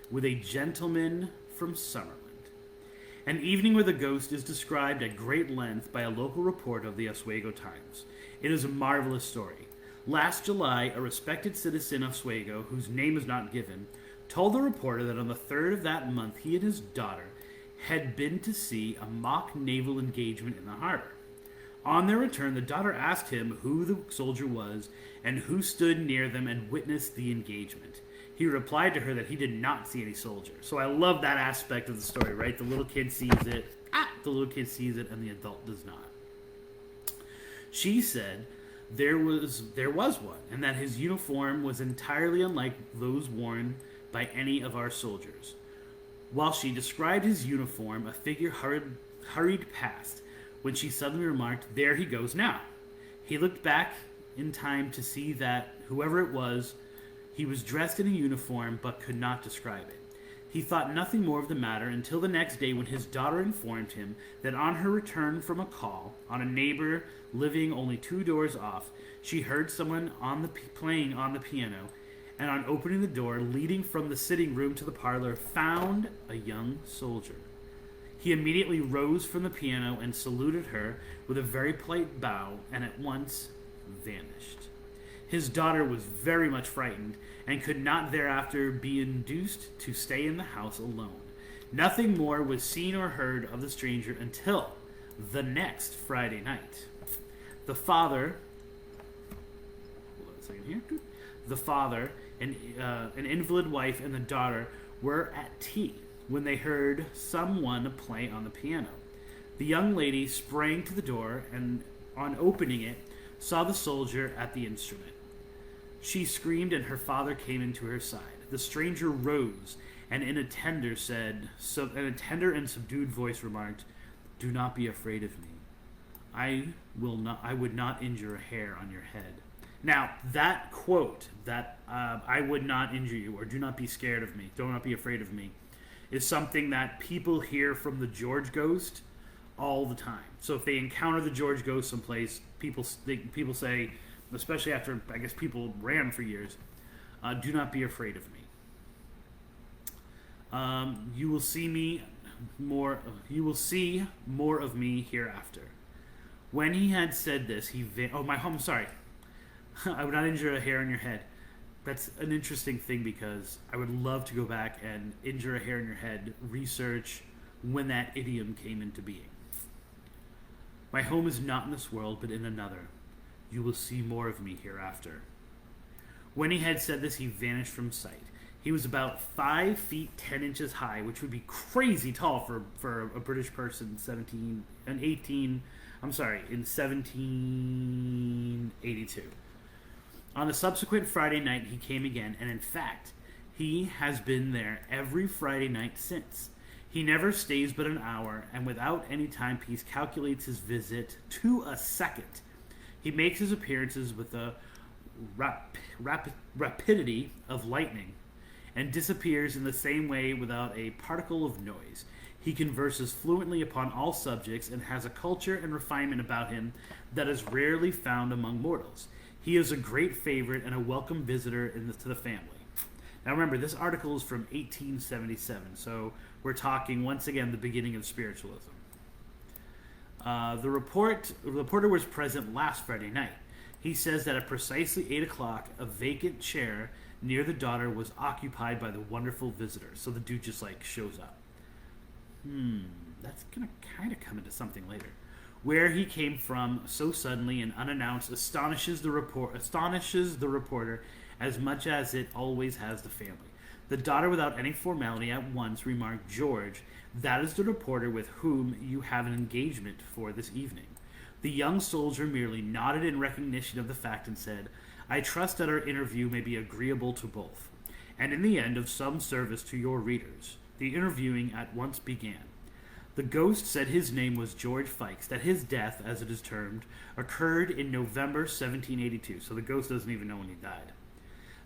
with a gentleman from Summerland. An evening with a ghost is described at great length by a local reporter of the Oswego Times. It is a marvelous story. Last July, a respected citizen of Oswego, whose name is not given, told the reporter that on the 3rd of that month he and his daughter had been to see a mock naval engagement in the harbor. On their return, the daughter asked him who the soldier was and who stood near them and witnessed the engagement. He replied to her that he did not see any soldier. So I love that aspect of the story, right? The little kid sees it, and the adult does not. She said there was one, and that his uniform was entirely unlike those worn by any of our soldiers. While she described his uniform, a figure hurried past, when she suddenly remarked, "There he goes now." He looked back in time to see that, whoever it was, he was dressed in a uniform but could not describe it. He thought nothing more of the matter until the next day when his daughter informed him that on her return from a call on a neighbor living only 2 doors off, she heard someone playing on the piano, and on opening the door leading from the sitting room to the parlor, found a young soldier. He immediately rose from the piano and saluted her with a very polite bow, and at once vanished. His daughter was very much frightened and could not thereafter be induced to stay in the house alone. Nothing more was seen or heard of the stranger until the next Friday night. The father, an invalid wife, and the daughter were at tea when they heard someone play on the piano. The young lady sprang to the door and, on opening it, saw the soldier at the instrument. She screamed, and her father came into her side. The stranger rose, and in a tender and subdued voice remarked, "Do not be afraid of me. I would not injure a hair on your head." Now, that quote, that "I would not injure you," or "do not be scared of me, do not be afraid of me," is something that people hear from the George Ghost all the time. So if they encounter the George Ghost someplace, people say, especially after, I guess, people ran for years, "Do not be afraid of me. You will see more of me hereafter." When he had said this, I'm sorry. I would not injure a hair on your head. That's an interesting thing because I would love to go back and injure a hair in your head, research when that idiom came into being. My home is not in this world, but in another. You will see more of me hereafter. When he had said this, he vanished from sight. He was about 5 feet 10 inches high, which would be crazy tall for a British person in 1782. On a subsequent Friday night, he came again, and in fact, he has been there every Friday night since. He never stays but an hour, and without any timepiece calculates his visit to a second. He makes his appearances with the rapidity of lightning, and disappears in the same way without a particle of noise. He converses fluently upon all subjects, and has a culture and refinement about him that is rarely found among mortals. He is a great favorite and a welcome visitor to the family. Now remember, this article is from 1877, so we're talking, once again, the beginning of spiritualism. The reporter was present last Friday night. He says that at precisely 8 o'clock, a vacant chair near the daughter was occupied by the wonderful visitor. So the dude just, shows up. That's going to kind of come into something later. Where he came from so suddenly and unannounced astonishes the reporter as much as it always has the family. The daughter, without any formality, at once remarked, "George, that is the reporter with whom you have an engagement for this evening." The young soldier merely nodded in recognition of the fact and said, "I trust that our interview may be agreeable to both, and in the end of some service to your readers." The interviewing at once began. The ghost said his name was George Fikes, that his death, as it is termed, occurred in November 1782. So the ghost doesn't even know when he died.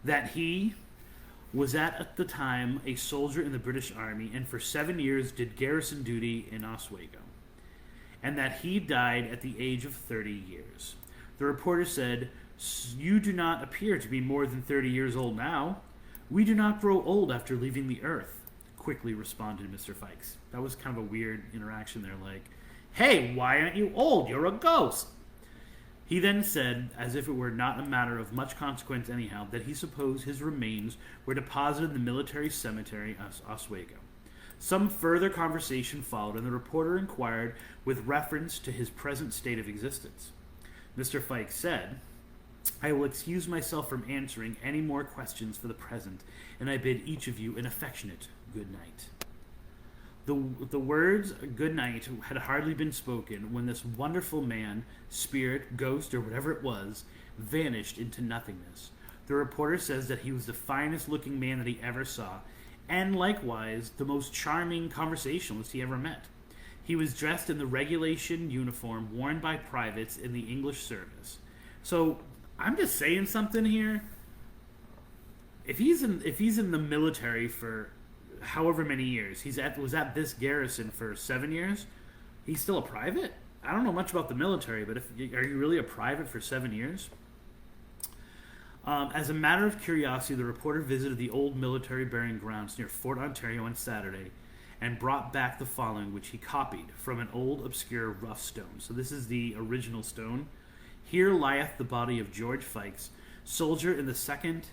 That he was at the time a soldier in the British Army, and for 7 years did garrison duty in Oswego, and that he died at the age of 30 years. The reporter said, "You do not appear to be more than 30 years old now. We do not grow old after leaving the earth," quickly responded Mr. Fikes. That was kind of a weird interaction there, "Hey, why aren't you old? You're a ghost." He then said, as if it were not a matter of much consequence anyhow, that he supposed his remains were deposited in the military cemetery at Oswego. Some further conversation followed, and the reporter inquired with reference to his present state of existence. Mr. Fikes said, "I will excuse myself from answering any more questions for the present, and I bid each of you an affectionate good night." The words "good night" had hardly been spoken when this wonderful man, spirit, ghost, or whatever it was, vanished into nothingness. The reporter says that he was the finest looking man that he ever saw, and likewise the most charming conversationalist he ever met. He was dressed in the regulation uniform worn by privates in the English service. So I'm just saying something here. If he's in the military for however many years, was at this garrison for 7 years, he's still a private? I don't know much about the military, but are you really a private for 7 years? As a matter of curiosity, the reporter visited the old military burying grounds near Fort Ontario on Saturday and brought back the following, which he copied from an old, obscure, rough stone. So this is the original stone. "Here lieth the body of George Fikes, soldier in the 2nd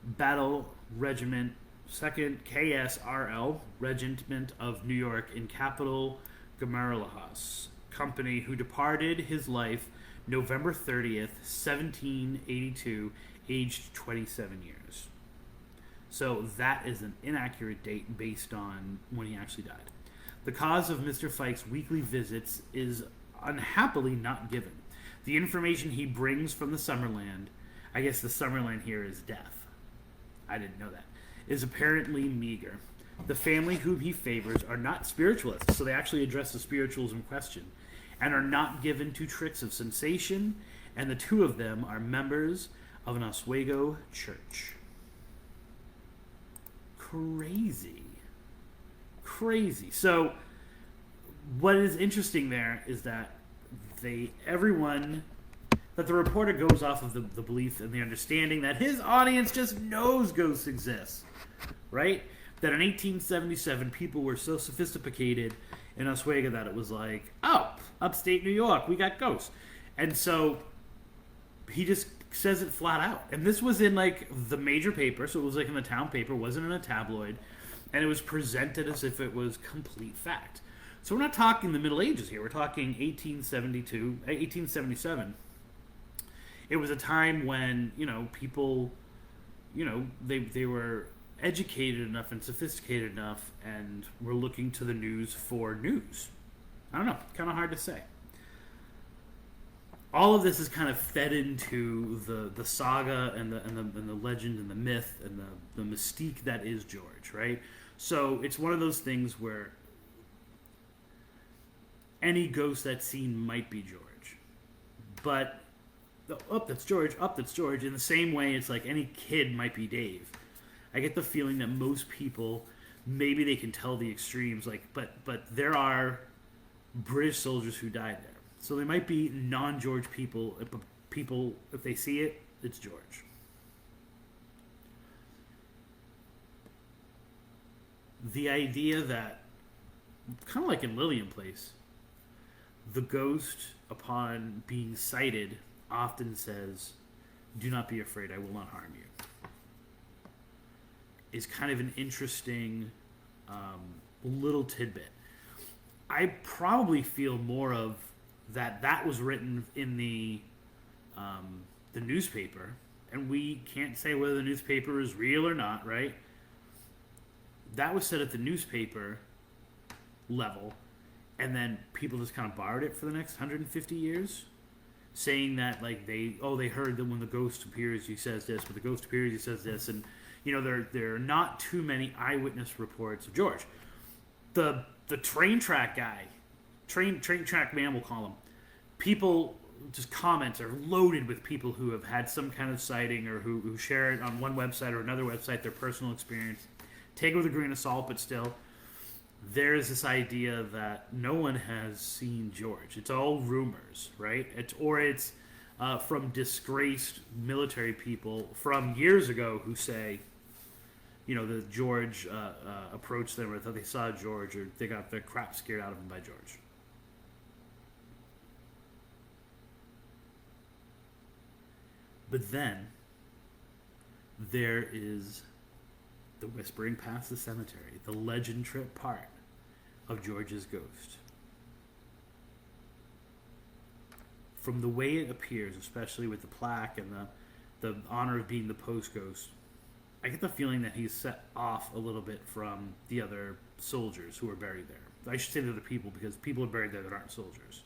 Battle Regiment, 2nd KSRL Regiment of New York in Capital Gamaralahas Company, who departed his life November 30th, 1782, aged 27 years. So that is an inaccurate date based on when he actually died. The cause of Mr. Fikes' weekly visits is unhappily not given. The information he brings from the Summerland, I guess the Summerland here is death. I didn't know that. Is apparently meager. The family whom he favors are not spiritualists, so they actually address the spiritualism question, and are not given to tricks of sensation, and the two of them are members of an Oswego church. Crazy. So, what is interesting there is that the reporter goes off of the belief and the understanding that his audience just knows ghosts exist, right? That in 1877 people were so sophisticated in Oswego that it was like, oh, upstate New York, we got ghosts. And so he just says it flat out. And this was in like the major paper, so it was like in the town paper, wasn't in a tabloid, and it was presented as if it was complete fact. So we're not talking the Middle Ages here. We're talking 1877. It was a time when, people, they were educated enough and sophisticated enough and were looking to the news for news. I don't know. Kind of hard to say. All of this is kind of fed into the saga and the legend and the myth and the mystique that is George, right? So it's one of those things where any ghost that's seen might be George. But, that's George, that's George. In the same way, it's like any kid might be Dave. I get the feeling that most people, maybe they can tell the extremes, like, but there are British soldiers who died there. So they might be non-George people. If they see it, it's George. The idea that, kind of like in Lillian Place, the ghost, upon being sighted, often says, "Do not be afraid, I will not harm you," is kind of an interesting little tidbit. I probably feel more of that was written in the newspaper, and we can't say whether the newspaper is real or not, right? That was said at the newspaper level, and then people just kind of borrowed it for the next 150 years, saying that like they heard that when the ghost appears he says this, but the ghost appears he says this, and there are not too many eyewitness reports of George. The train track guy, train track man, we'll call him. People, just comments are loaded with people who have had some kind of sighting or who share it on one website or another website, their personal experience. Take it with a grain of salt, but still, there's this idea that no one has seen George. It's all rumors, right? It's from disgraced military people from years ago who say, that George approached them, or thought they saw George, or they got their crap scared out of them by George. But then there is the whispering past the cemetery, the legend trip part of George's ghost. From the way it appears, especially with the plaque and the honor of being the post ghost, I get the feeling that he's set off a little bit from the other soldiers who are buried there. I should say the other people, because people are buried there that aren't soldiers.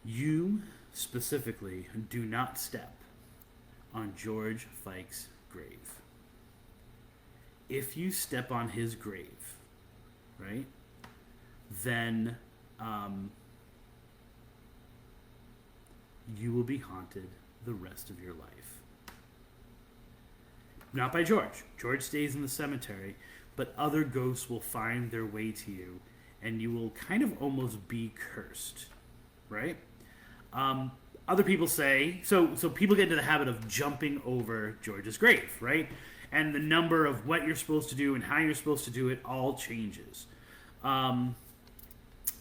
You specifically do not step on George Fike's grave. If you step on his grave, right, then you will be haunted the rest of your life. Not by George. George stays in the cemetery, but other ghosts will find their way to you, and you will kind of almost be cursed, right? Other people say, so people get into the habit of jumping over George's grave, right? And the number of what you're supposed to do and how you're supposed to do it all changes.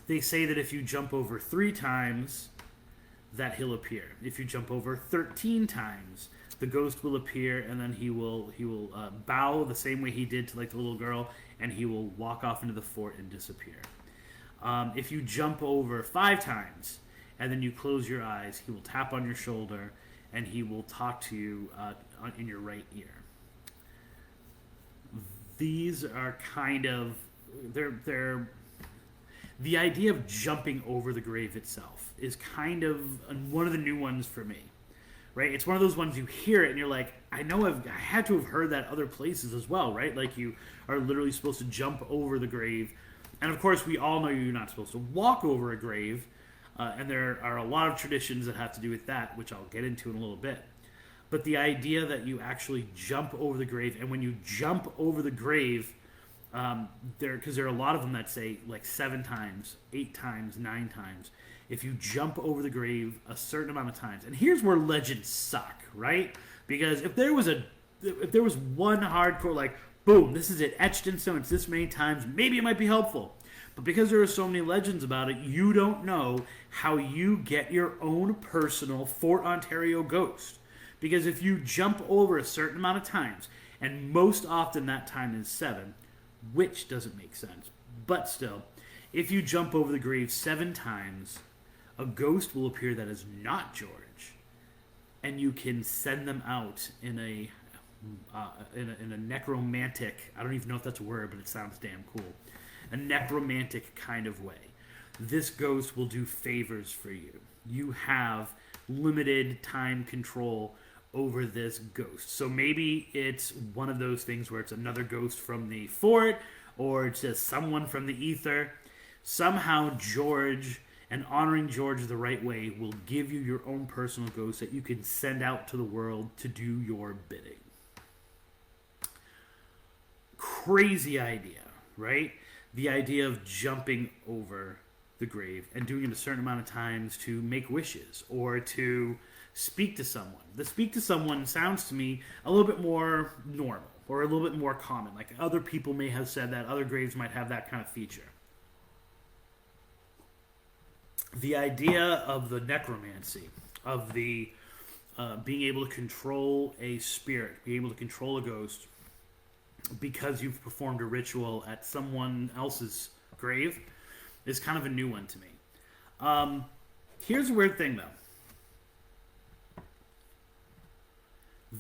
They say that if you jump over 3 times, that he'll appear. If you jump over 13 times, the ghost will appear, and then he will bow the same way he did to like the little girl, and he will walk off into the fort and disappear. If you jump over 5 times, and then you close your eyes, he will tap on your shoulder, and he will talk to you in your right ear. These are kind of they're the idea of jumping over the grave itself is kind of one of the new ones for me, right? It's one of those ones you hear it and you're like, I know I had to have heard that other places as well, right? Like you are literally supposed to jump over the grave, and of course we all know you're not supposed to walk over a grave, and there are a lot of traditions that have to do with that, which I'll get into in a little bit. But the idea that you actually jump over the grave, and when you jump over the grave, because there are a lot of them that say like 7 times, 8 times, 9 times. If you jump over the grave a certain amount of times, and here's where legends suck, right? Because if there was one hardcore like boom, this is it, etched in stone. It's this many times. Maybe it might be helpful. But because there are so many legends about it, you don't know how you get your own personal Fort Ontario ghost. Because if you jump over a certain amount of times, and most often that time is 7, which doesn't make sense, but still, if you jump over the grave 7 times, a ghost will appear that is not George, and you can send them out in a necromantic, I don't even know if that's a word, but it sounds damn cool, a necromantic kind of way. This ghost will do favors for you. You have limited time control over this ghost. So maybe it's one of those things where it's another ghost from the fort, or it's just someone from the ether. Somehow George, and honoring George the right way, will give you your own personal ghost that you can send out to the world to do your bidding. Crazy idea, right? The idea of jumping over the grave and doing it a certain amount of times to make wishes or to speak to someone. The speak to someone sounds to me a little bit more normal or a little bit more common. Like other people may have said that, other graves might have that kind of feature. The idea of the necromancy, of the being able to control a spirit, being able to control a ghost because you've performed a ritual at someone else's grave is kind of a new one to me. Here's a weird thing, though.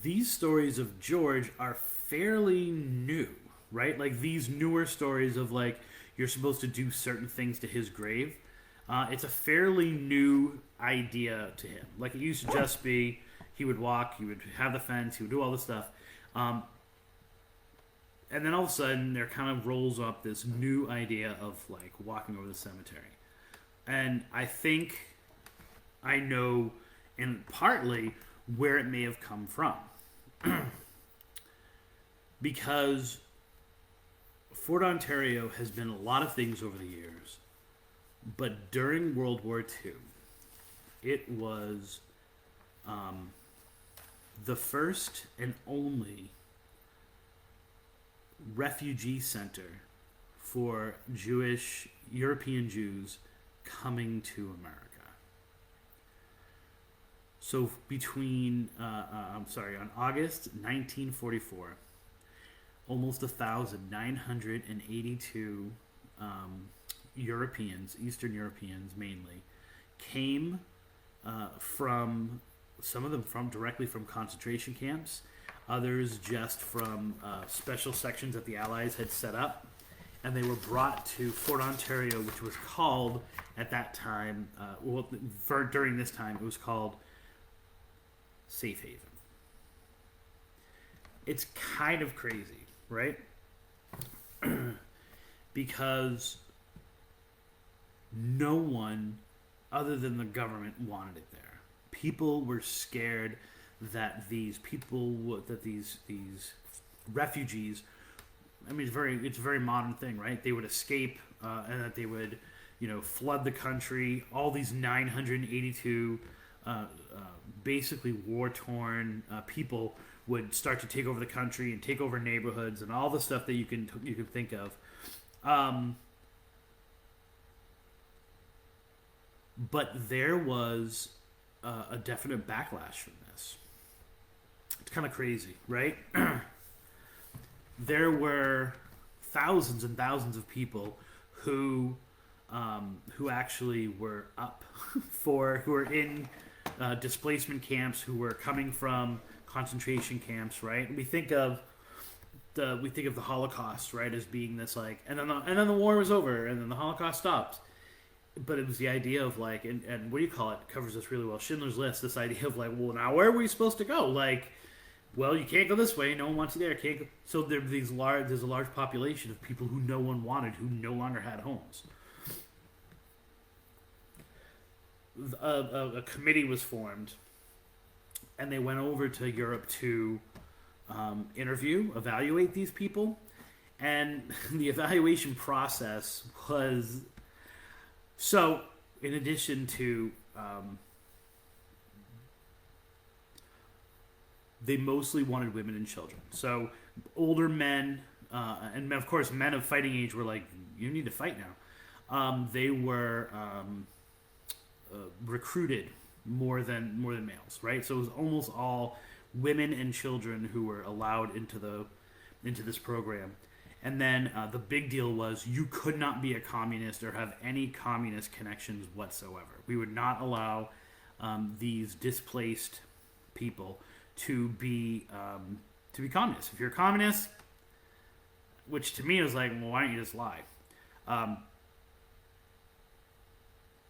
These stories of George are fairly new, right? Like these newer stories of like you're supposed to do certain things to his grave. It's a fairly new idea to him. Like it used to just be he would walk, he would have the fence, he would do all this stuff. And then all of a sudden there kind of rolls up this new idea of like walking over the cemetery. And I think I know in partly where it may have come from. Because Fort Ontario has been a lot of things over the years, but during World War II, it was the first and only refugee center for European Jews coming to America. So between, on August 1944, almost 1,982 Europeans, Eastern Europeans mainly, came from, some of them directly from concentration camps, others just from special sections that the Allies had set up, and they were brought to Fort Ontario, which was called, at that time, during this time, it was called Safe Haven. It's kind of crazy, right? Because no one other than the government wanted it there. People were scared that these refugees, I mean, it's a very modern thing, right? They would escape and that they would, flood the country. All these 982 basically war-torn people would start to take over the country and take over neighborhoods and all the stuff that you can think of. But there was a definite backlash from this. It's kind of crazy, right? There were thousands and thousands of people who actually were who were in displacement camps, who were coming from concentration camps, right? We think of the Holocaust, right, as being this like, and then the war was over, and then the Holocaust stopped. But it was the idea of like, and what do you call it? Covers this really well. Schindler's List. This idea of like, well, now where are we supposed to go? Like, well, you can't go this way. No one wants you there. Can't go. So there's a large population of people who no one wanted, who no longer had homes. A committee was formed, and they went over to Europe to evaluate these people, and the evaluation process was so. In addition to, they mostly wanted women and children. So older men and of course, men of fighting age were like, you need to fight now. They were recruited more than males, right? So it was almost all women and children who were allowed into this program. And then the big deal was you could not be a communist or have any communist connections whatsoever. We would not allow these displaced people to be communists. If you're a communist, which to me was like, well, why don't you just lie?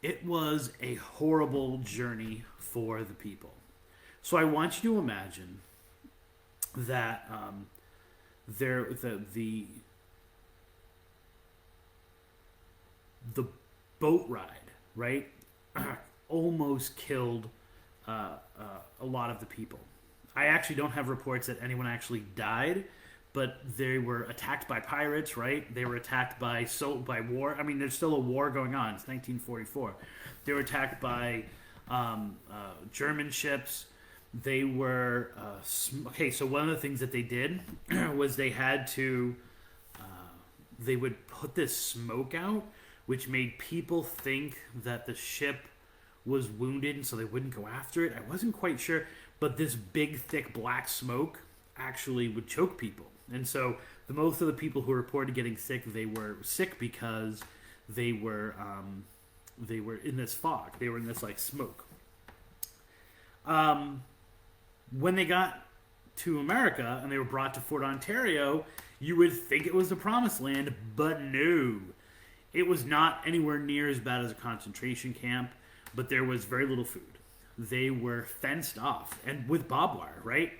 It was a horrible journey for the people. So I want you to imagine that the boat ride, right, almost killed a lot of the people. I actually don't have reports that anyone actually died, but they were attacked by pirates, right? They were attacked by war. I mean, there's still a war going on. It's 1944. They were attacked by German ships. They were okay. So one of the things that they did was they had to they would put this smoke out, which made people think that the ship was wounded, and so they wouldn't go after it. I wasn't quite sure, but this big, thick black smoke actually would choke people. And so most of the people who reported getting sick, they were sick because they were in this fog. They were in this like smoke. When they got to America and they were brought to Fort Ontario, you would think it was the promised land, but no. It was not anywhere near as bad as a concentration camp, but there was very little food. They were fenced off, and with barbed wire, right?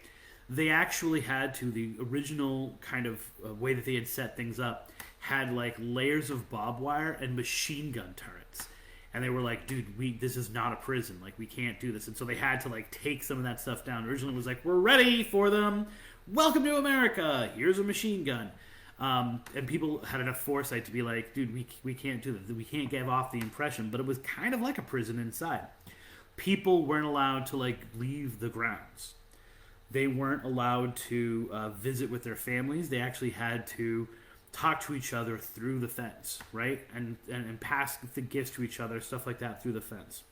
They actually had to, the original kind of way that they had set things up, had like layers of barbed wire and machine gun turrets. And they were like, dude, this is not a prison. Like, we can't do this. And so they had to like take some of that stuff down. Originally it was like, we're ready for them. Welcome to America. Here's a machine gun. And people had enough foresight to be like, dude, we can't do this. We can't give off the impression. But it was kind of like a prison inside. People weren't allowed to like leave the grounds. They weren't allowed to visit with their families. They actually had to talk to each other through the fence, right? And pass the gifts to each other, stuff like that, through the fence.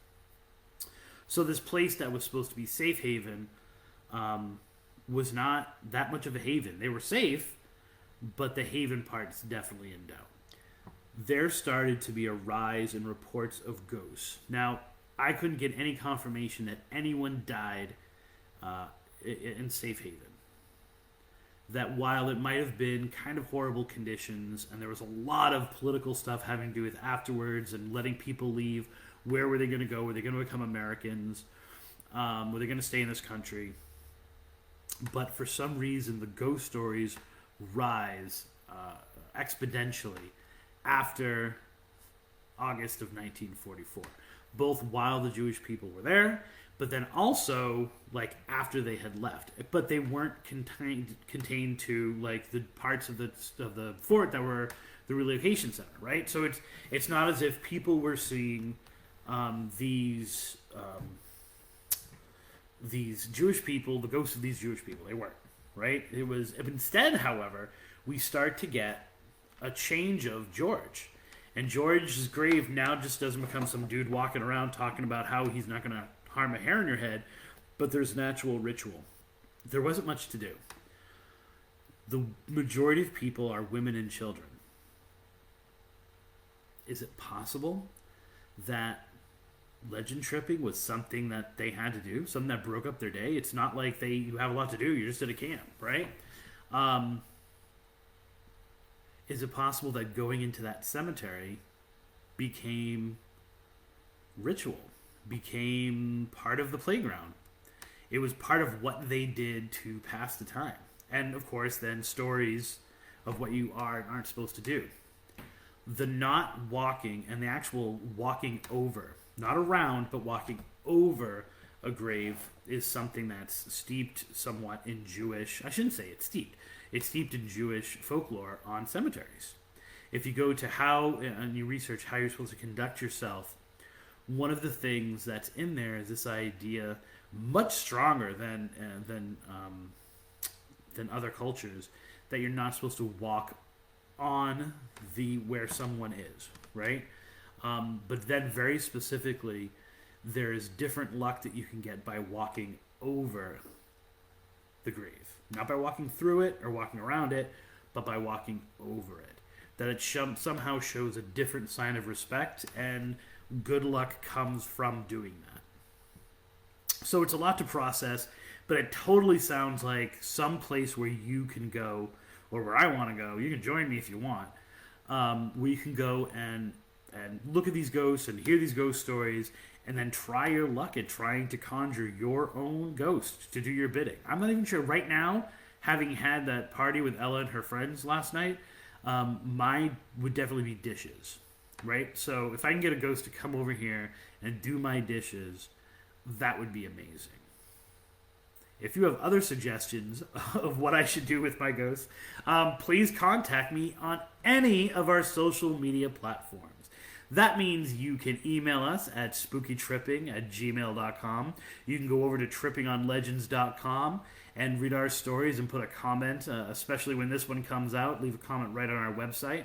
So this place that was supposed to be safe haven was not that much of a haven. They were safe, but the haven part's definitely in doubt. There started to be a rise in reports of ghosts. Now, I couldn't get any confirmation that anyone died in safe haven. That while it might have been kind of horrible conditions, and there was a lot of political stuff having to do with afterwards and letting people leave, where were they going to go? Were they going to become Americans? Were they going to stay in this country? But for some reason, the ghost stories rise exponentially after August of 1944, both while the Jewish people were there, but then also like after they had left. But they weren't contained to like the parts of the fort that were the relocation center, right? So it's not as if people were seeing these Jewish people, the ghosts of these Jewish people. They weren't, right? It was instead, however, we start to get a change of George. And George's grave now just doesn't become some dude walking around talking about how he's not going to harm a hair in your head, but there's an actual ritual. There wasn't much to do. The majority of people are women and children. Is it possible that legend tripping was something that they had to do, something that broke up their day? It's not like you have a lot to do, you're just at a camp, right? Is it possible that going into that cemetery became ritual, became part of the playground? It was part of what they did to pass the time. And of course, then stories of what you are and aren't supposed to do. The not walking and the actual walking over, not around, but walking over a grave is something that's steeped somewhat in Jewish, I shouldn't say it's steeped. It's steeped in Jewish folklore on cemeteries. If you go to and you research how you're supposed to conduct yourself, one of the things that's in there is this idea, much stronger than other cultures, that you're not supposed to walk on the where someone is, right? But then very specifically, there is different luck that you can get by walking over the grave. Not by walking through it or walking around it, but by walking over it. That it somehow shows a different sign of respect, and good luck comes from doing that. So it's a lot to process, but it totally sounds like some place where you can go, or where I want to go. You can join me if you want. Where you can go and look at these ghosts and hear these ghost stories, and then try your luck at trying to conjure your own ghost to do your bidding. I'm not even sure right now, having had that party with Ella and her friends last night, mine would definitely be dishes, right? So if I can get a ghost to come over here and do my dishes, that would be amazing. If you have other suggestions of what I should do with my ghosts, please contact me on any of our social media platforms. That means you can email us at spookytripping@gmail.com. You can go over to trippingonlegends.com and read our stories and put a comment, especially when this one comes out. Leave a comment right on our website.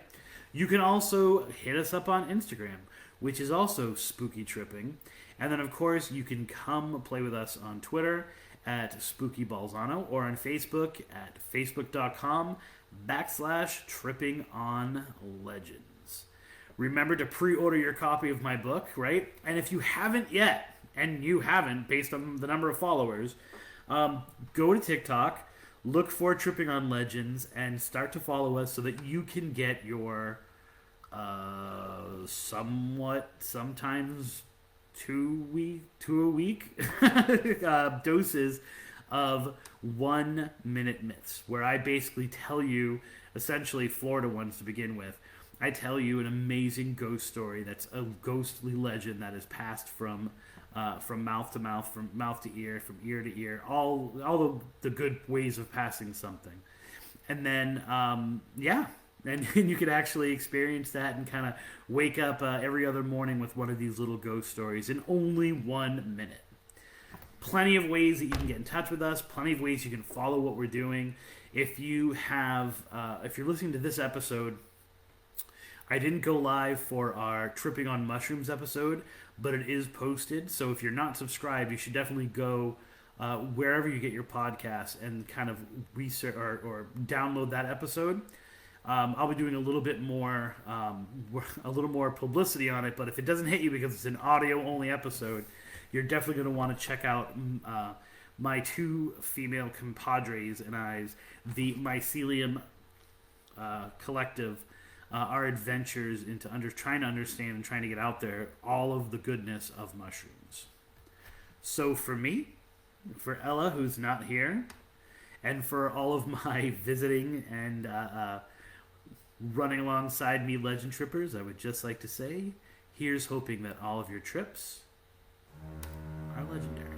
You can also hit us up on Instagram, which is also Spooky Tripping. And then, of course, you can come play with us on Twitter at Spooky Balzano, or on Facebook at facebook.com/trippingonlegends. Remember to pre-order your copy of my book, right? And if you haven't yet, and you haven't based on the number of followers, go to TikTok, look for Tripping on Legends, and start to follow us so that you can get your sometimes two a week doses of 1 minute myths, where I basically tell you, essentially Florida ones to begin with, I tell you an amazing ghost story that's a ghostly legend that is passed from mouth to mouth, from mouth to ear, from ear to ear, all the good ways of passing something. And then, and you could actually experience that and kind of wake up every other morning with one of these little ghost stories in only 1 minute. Plenty of ways that you can get in touch with us, plenty of ways you can follow what we're doing. If you're listening to this episode, I didn't go live for our Tripping on Mushrooms episode, but it is posted. So if you're not subscribed, you should definitely go wherever you get your podcasts and kind of research or download that episode. I'll be doing a little more publicity on it, but if it doesn't hit you because it's an audio-only episode, you're definitely going to want to check out my two female compadres and I's, the Mycelium Collective, our adventures into trying to understand and trying to get out there all of the goodness of mushrooms. So for me, for Ella, who's not here, and for all of my visiting and running alongside me legend trippers, I would just like to say, here's hoping that all of your trips are legendary.